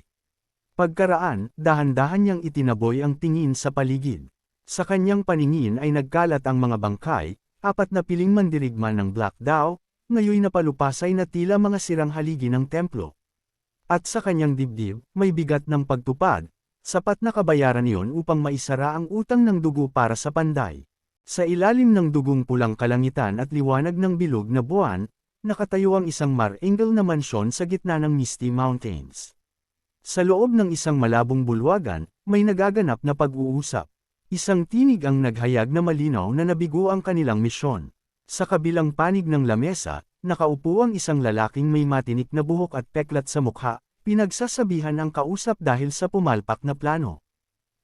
Pagkaraan, dahan-dahan niyang itinaboy ang tingin sa paligid. Sa kanyang paningin ay nagkalat ang mga bangkay, 4 na piling mandirigma ng Black Dao, ngayoy napalupasay na tila mga sirang haligi ng templo. At sa kanyang dibdib, may bigat ng pagtupad, sapat na kabayaran iyon upang maisara ang utang ng dugo para sa panday. Sa ilalim ng dugong pulang kalangitan at liwanag ng bilog na buwan, nakatayo ang isang mar-angle na mansyon sa gitna ng Misty Mountains. Sa loob ng isang malabong bulwagan, may nagaganap na pag-uusap. Isang tinig ang naghayag na malinaw na nabigo ang kanilang misyon. Sa kabilang panig ng lamesa, nakaupo ang isang lalaking may matinik na buhok at peklat sa mukha, pinagsasabihan ang kausap dahil sa pumalpak na plano.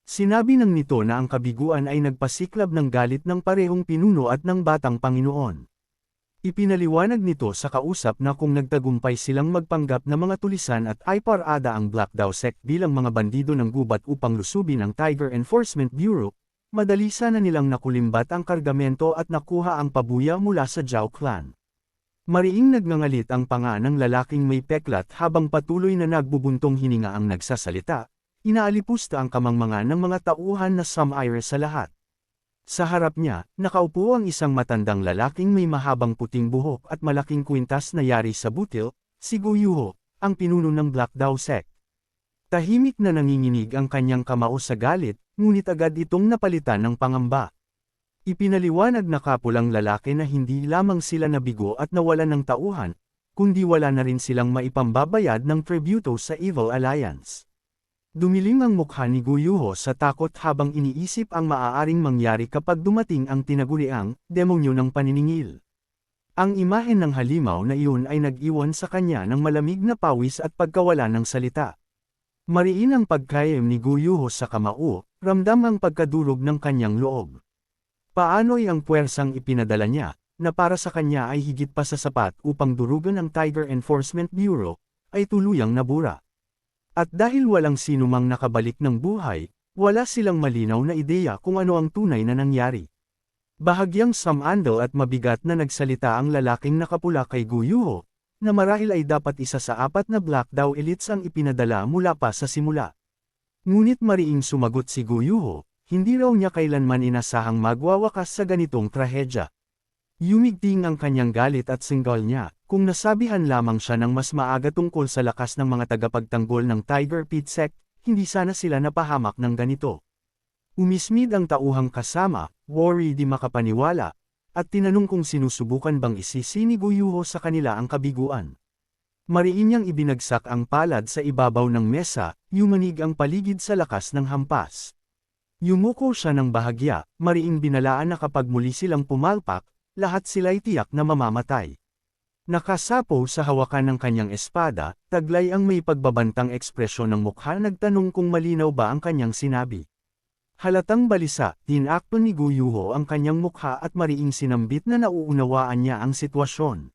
Sinabi ng nito na ang kabiguan ay nagpasiklab ng galit ng parehong pinuno at ng batang Panginoon. Ipinaliwanag nito sa kausap na kung nagtagumpay silang magpanggap na mga tulisan at ay parada ang Black Dao Sect bilang mga bandido ng gubat upang lusubin ang Tiger Enforcement Bureau, madali sana nilang nakulimbat ang kargamento at nakuha ang pabuya mula sa Zhao Clan. Mariing nagngangalit ang panga ng lalaking may peklat habang patuloy na nagbubuntong hininga ang nagsasalita. Inaalipusta ang kamangmangan ng mga tauhan na sumire sa lahat. Sa harap niya, nakaupo ang isang matandang lalaking may mahabang puting buhok at malaking kwintas na yari sa butil, si Guyuho, ang pinuno ng Black Dao Sect. Tahimik na nanginginig ang kanyang kamao sa galit, ngunit agad itong napalitan ng pangamba. Ipinaliwanag na kapulang lalaki na hindi lamang sila nabigo at nawalan ng tauhan, kundi wala na rin silang maipambabayad ng tributo sa Evil Alliance. Dumilim ang mukha ni Guyuho sa takot habang iniisip ang maaaring mangyari kapag dumating ang tinaguriang demonyo ng paniningil. Ang imahen ng halimaw na iyon ay nag-iwan sa kanya ng malamig na pawis at pagkawala ng salita. Mariin ang pagkayem ni Guyuho sa kamao, ramdam ang pagkadurog ng kanyang loob. Paano'y ang puwersang ipinadala niya, na para sa kanya ay higit pa sa sapat upang durugan ang Tiger Enforcement Bureau, ay tuluyang nabura. At dahil walang sinumang nakabalik ng buhay, wala silang malinaw na ideya kung ano ang tunay na nangyari. Bahagyang samandal at mabigat na nagsalita ang lalaking nakapula kay Guyuho, na marahil ay dapat isa sa 4 na Black Dao elites ang ipinadala mula pa sa simula. Ngunit mariing sumagot si Guyuho, hindi raw niya kailanman inasahang magwawakas sa ganitong trahedya. Yumigting ang kanyang galit at singgal niya, kung nasabihan lamang siya ng mas maaga tungkol sa lakas ng mga tagapagtanggol ng Tiger Pit Sect, hindi sana sila napahamak ng ganito. Umismid ang tauhang kasama, Worry di makapaniwala, at tinanong kung sinusubukan bang isisi ni Guyuho sa kanila ang kabiguan. Mariin niyang ibinagsak ang palad sa ibabaw ng mesa, yumanig ang paligid sa lakas ng hampas. Yumuko siya ng bahagya, mariing binalaan na kapag muli silang pumalpak, lahat sila'y tiyak na mamamatay. Nakasapo sa hawakan ng kanyang espada, taglay ang may pagbabantang ekspresyon ng mukha, nagtanong kung malinaw ba ang kanyang sinabi. Halatang balisa, tinakto ni Guyuho ang kanyang mukha at mariing sinambit na nauunawaan niya ang sitwasyon.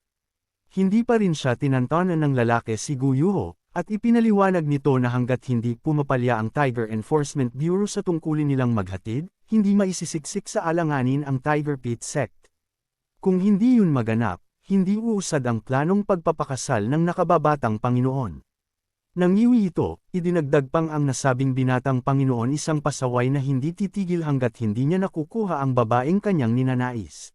Hindi pa rin siya tinantanan ng lalaki si Guyuho, at ipinaliwanag nito na hanggat hindi pumapalya ang Tiger Enforcement Bureau sa tungkulin nilang maghatid, hindi maisisiksik sa alanganin ang Tiger Pit Sect. Kung hindi yun maganap, hindi uusad ang planong pagpapakasal ng nakababatang Panginoon. Nangiwi ito, idinagdag pang ang nasabing binatang Panginoon isang pasaway na hindi titigil hanggat hindi niya nakukuha ang babaeng kanyang ninanais.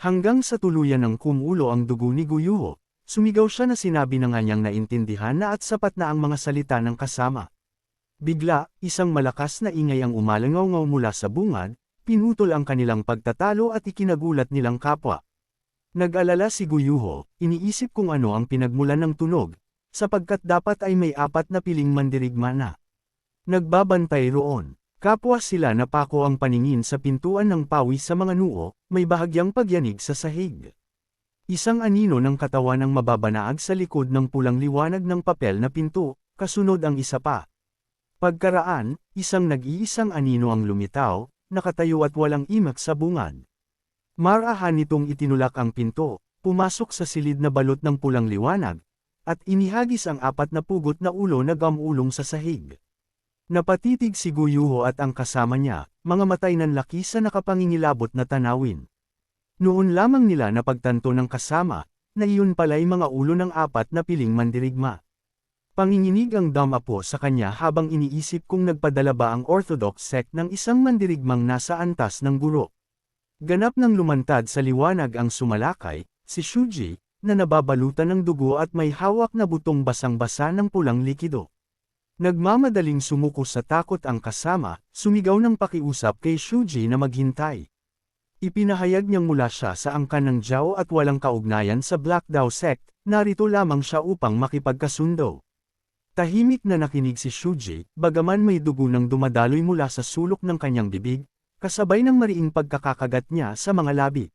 Hanggang sa tuluyan ng kumulo ang dugo ni Guyuho, sumigaw siya na sinabi na nga niyang naintindihan na at sapat na ang mga salita ng kasama. Bigla, isang malakas na ingay ang umalangaw-ngaw mula sa bungad, pinutol ang kanilang pagtatalo at ikinagulat nilang kapwa. Nag-alala si Guyuho, iniisip kung ano ang pinagmulan ng tunog, sapagkat dapat ay may 4 na piling mandirigma na nagbabantay roon. Kapwa sila napako ang paningin sa pintuan ng pawis sa mga noo, may bahagyang pagyanig sa sahig. Isang anino ng katawan ng mababanaag sa likod ng pulang liwanag ng papel na pinto, kasunod ang isa pa. Pagkaraan, isang nag-iisang anino ang lumitaw, nakatayo at walang imak sa bungad. Marahan nitong itinulak ang pinto, pumasok sa silid na balot ng pulang liwanag, at inihagis ang 4 na pugot na ulo na gamulong sa sahig. Napatitig si Guyuho at ang kasama niya, mga matay nanlaki sa nakapangingilabot na tanawin. Noon lamang nila napagtanto ng kasama, na iyon pala'y mga ulo ng 4 na piling mandirigma. Panginginig ang damapo sa kanya habang iniisip kung nagpadala ba ang Orthodox sect ng isang mandirigmang nasa antas ng guro. Ganap nang lumantad sa liwanag ang sumalakay, si Shuji, na nababalutan ng dugo at may hawak na butong basang-basa ng pulang likido. Nagmamadaling sumuko sa takot ang kasama, sumigaw ng pakiusap kay Shuji na maghintay. Ipinahayag niyang mula siya sa angkan ng Jiao at walang kaugnayan sa Black Dao sect, narito lamang siya upang makipagkasundo. Tahimik na nakinig si Shuji, bagaman may dugo nang dumadaloy mula sa sulok ng kanyang bibig, kasabay ng mariing pagkakakagat niya sa mga labi.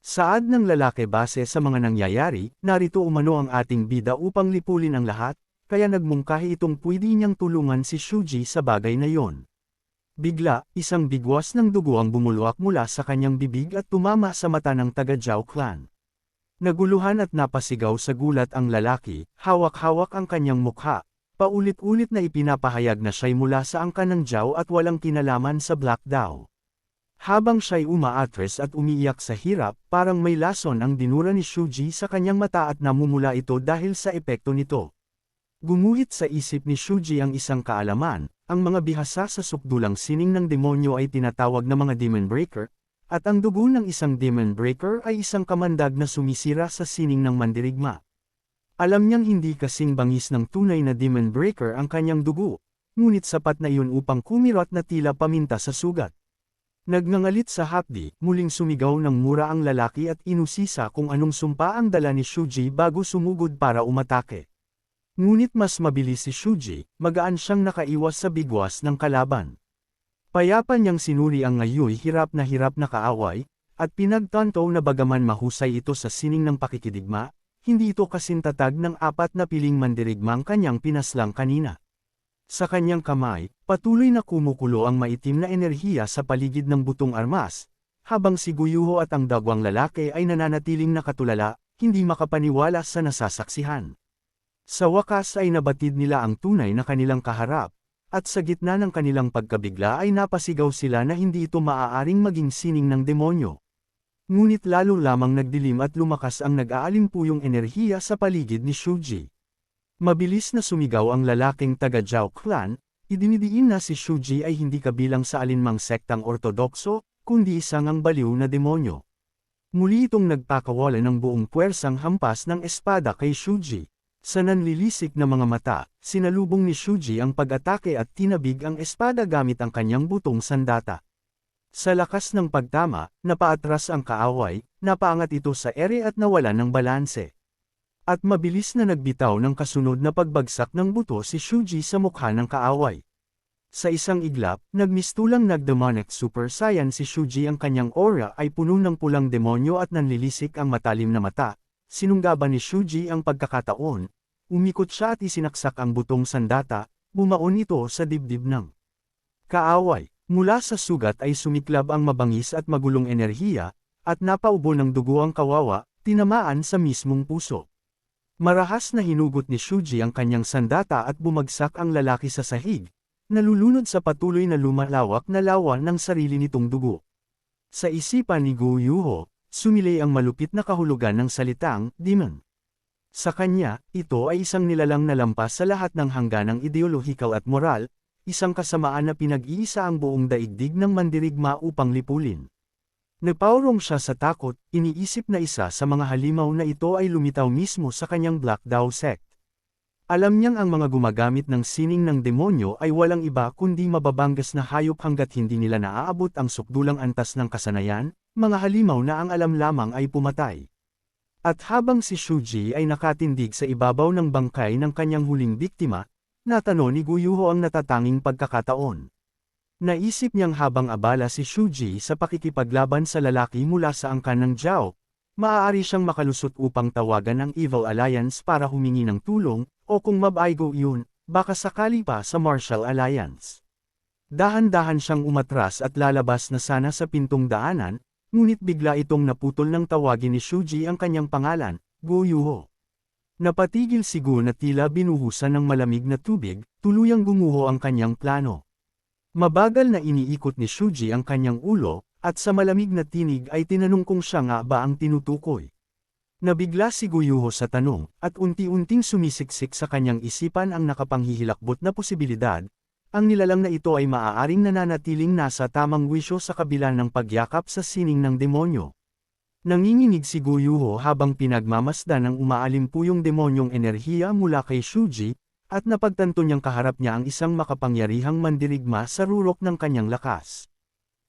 Saad ng lalaki base sa mga nangyayari, narito umano ang ating bida upang lipulin ang lahat, kaya nagmungkahi itong pwede niyang tulungan si Shuji sa bagay na yon. Bigla, isang bigwas ng dugo ang bumulwak mula sa kanyang bibig at tumama sa mata ng taga-Jiao clan. Naguluhan at napasigaw sa gulat ang lalaki, hawak-hawak ang kanyang mukha, paulit-ulit na ipinapahayag na siya'y mula sa angkan ng Jiao at walang kinalaman sa Black Dao. Habang siya'y umaatres at umiiyak sa hirap, parang may lason ang dinura ni Shuji sa kanyang mata at namumula ito dahil sa epekto nito. Gumuhit sa isip ni Shuji ang isang kaalaman, ang mga bihasa sa sukdulang sining ng demonyo ay tinatawag na mga demon breaker, at ang dugo ng isang demon breaker ay isang kamandag na sumisira sa sining ng mandirigma. Alam niyang hindi kasing bangis ng tunay na demon breaker ang kanyang dugo, ngunit sapat na iyon upang kumirot na tila paminta sa sugat. Nagngangalit sa hapdi, muling sumigaw ng mura ang lalaki at inusisa kung anong sumpa ang dala ni Shuji bago sumugod para umatake. Ngunit mas mabilis si Shuji, magaan siyang nakaiwas sa bigwas ng kalaban. Payapa niyang sinuri ang ngayoy hirap na kaaway, at pinagtanto na bagaman mahusay ito sa sining ng pakikidigma, hindi ito kasintatag ng 4 na piling mandirigmang kanyang pinaslang kanina. Sa kanyang kamay, patuloy na kumukulo ang maitim na enerhiya sa paligid ng butong armas, habang si Guyuho at ang dagwang lalaki ay nananatiling nakatulala, hindi makapaniwala sa nasasaksihan. Sa wakas ay nabatid nila ang tunay na kanilang kaharap, at sa gitna ng kanilang pagkabigla ay napasigaw sila na hindi ito maaaring maging sining ng demonyo. Ngunit lalo lamang nagdilim at lumakas ang nag-aalimpuyong enerhiya sa paligid ni Shuji. Mabilis na sumigaw ang lalaking taga-Jiao clan, idinidiin na si Shuji ay hindi kabilang sa alinmang sektang ortodokso, kundi isang ang baliw na demonyo. Muli itong nagpakawala ng buong puwersang hampas ng espada kay Shuji. Sa nanlilisik na mga mata, sinalubong ni Shuji ang pag-atake at tinabig ang espada gamit ang kanyang butong sandata. Sa lakas ng pagtama, napaatras ang kaaway, napaangat ito sa ere at nawala ng balanse. At mabilis na nagbitaw ng kasunod na pagbagsak ng buto si Shuji sa mukha ng kaaway. Sa isang iglap, nagmistulang nag-demonic super saiyan si Shuji ang kanyang aura ay puno ng pulang demonyo at nanlilisik ang matalim na mata. Sinunggaban ni Shuji ang pagkakataon, umikot siya at isinaksak ang butong sandata, bumaon ito sa dibdib ng kaaway. Mula sa sugat ay sumiklab ang mabangis at magulong enerhiya, at napaubo ng dugo ang kawawa, tinamaan sa mismong puso. Marahas na hinugot ni Shuji ang kanyang sandata at bumagsak ang lalaki sa sahig, nalulunod sa patuloy na lumalawak na lawa ng sarili nitong dugo. Sa isipan ni Guyuho, sumilay ang malupit na kahulugan ng salitang, demon. Sa kanya, ito ay isang nilalang na lampas sa lahat ng hangganang ideolohikal at moral, isang kasamaan na pinag-iisa ang buong daigdig ng mandirigma upang lipulin. Napaurong siya sa takot, iniisip na isa sa mga halimaw na ito ay lumitaw mismo sa kanyang Black Dao sect. Alam niyang ang mga gumagamit ng sining ng demonyo ay walang iba kundi mababanggas na hayop hanggat hindi nila naaabot ang sukdulang antas ng kasanayan, mga halimaw na ang alam lamang ay pumatay. At habang si Shuji ay nakatindig sa ibabaw ng bangkay ng kanyang huling biktima, natanong ni Guyuho ang natatanging pagkakataon. Naisip niyang habang abala si Shuji sa pakikipaglaban sa lalaki mula sa angkan ng Jiao, maaari siyang makalusot upang tawagan ang Evil Alliance para humingi ng tulong, o kung mabaigo iyon, baka sakali pa sa Martial Alliance. Dahan-dahan siyang umatras at lalabas na sana sa pintong daanan, ngunit bigla itong naputol ng tawagin ni Shuji ang kanyang pangalan, Guyuho. Napatigil si Gu na tila binuhusan ng malamig na tubig, tuluyang gumuho ang kanyang plano. Mabagal na iniikot ni Shuji ang kanyang ulo, at sa malamig na tinig ay tinanong kung siya nga ba ang tinutukoy. Nabigla si Guyuho sa tanong, at unti-unting sumisiksik sa kanyang isipan ang nakapanghihilakbot na posibilidad. Ang nilalang na ito ay maaaring nananatiling nasa tamang wisyo sa kabila ng pagyakap sa sining ng demonyo. Nanginginig si Guyuho habang pinagmamasdan ng umaalimpuyong demonyong enerhiya mula kay Shuji, at napagtanto niyang kaharap niya ang isang makapangyarihang mandirigma sa rurok ng kanyang lakas.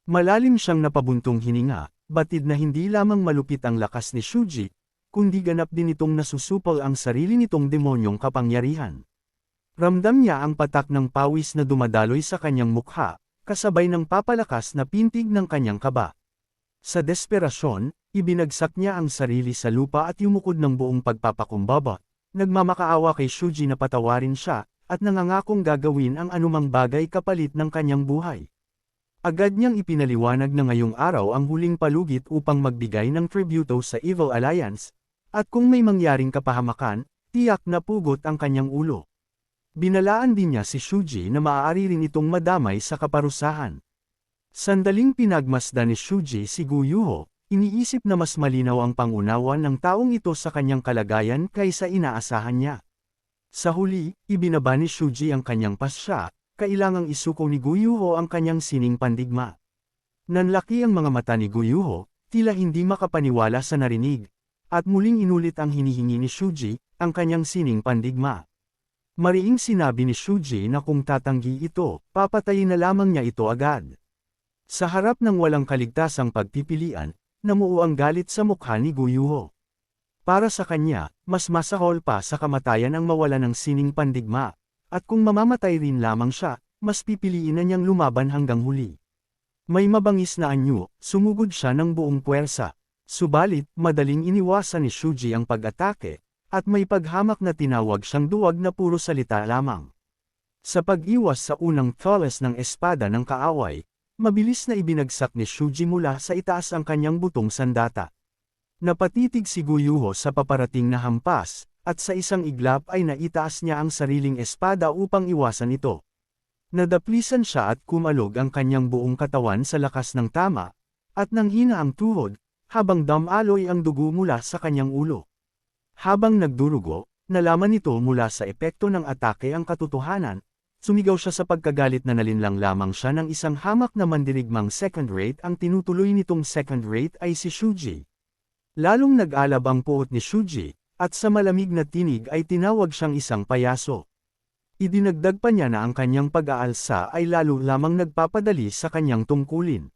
Malalim siyang napabuntong hininga, batid na hindi lamang malupit ang lakas ni Shuji, kundi ganap din itong nasusupol ang sarili nitong demonyong kapangyarihan. Ramdam niya ang patak ng pawis na dumadaloy sa kanyang mukha, kasabay ng papalakas na pintig ng kanyang kaba. Sa desperasyon, ibinagsak niya ang sarili sa lupa at yumukod ng buong pagpapakumbaba, nagmamakaawa kay Shuji na patawarin siya, at nangangakong gagawin ang anumang bagay kapalit ng kanyang buhay. Agad niyang ipinaliwanag na ngayong araw ang huling palugit upang magbigay ng tributo sa Evil Alliance, at kung may mangyaring kapahamakan, tiyak na pugot ang kanyang ulo. Binalaan din niya si Shuji na maaari rin itong madamay sa kaparusahan. Sandaling pinagmasdan ni Shuji si Guyuho, iniisip na mas malinaw ang pangunawa ng taong ito sa kanyang kalagayan kaysa inaasahan niya. Sa huli, ibinaba ni Shuji ang kanyang pasya, kailangang isuko ni Guyuho ang kanyang sining pandigma. Nanlaki ang mga mata ni Guyuho, tila hindi makapaniwala sa narinig, at muling inulit ang hinihingi ni Shuji, ang kanyang sining pandigma. Mariing sinabi ni Shuji na kung tatanggi ito, papatayin na lamang niya ito agad. Sa harap ng walang kaligtasang pagpipilian, namuo ang galit sa mukha ni Guyuho. Para sa kanya, mas masahol pa sa kamatayan ang mawala ng sining pandigma, at kung mamamatay rin lamang siya, mas pipiliin na niyang lumaban hanggang huli. May mabangis na anyo, sumugod siya ng buong puwersa. Subalit, madaling iniwasan ni Shuji ang pag-atake, at may paghamak na tinawag siyang duwag na puro salita lamang. Sa pag-iwas sa unang thrust ng espada ng kaaway, mabilis na ibinagsak ni Shuji mula sa itaas ang kanyang butong sandata. Napatitig si Guyuho sa paparating na hampas, at sa isang iglap ay naitaas niya ang sariling espada upang iwasan ito. Nadaplisan siya at kumalog ang kanyang buong katawan sa lakas ng tama, at nanghina ang tuhod, habang damaloy ang dugo mula sa kanyang ulo. Habang nagdurugo, nalaman nito mula sa epekto ng atake ang katotohanan, sumigaw siya sa pagkagalit na nalinlang lamang siya ng isang hamak na mandirigmang second-rate. Ang tinutuloy nitong second-rate ay si Shuji. Lalong nag-alab ang puot ni Shuji, at sa malamig na tinig ay tinawag siyang isang payaso. Idinagdag pa niya na ang kanyang pag-aalsa ay lalo lamang nagpapadali sa kanyang tungkulin.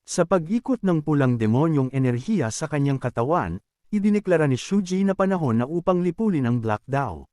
Sa pag-ikot ng pulang demonyong enerhiya sa kanyang katawan, idineklara ni Shuji na panahon na upang lipulin ang Black Dao.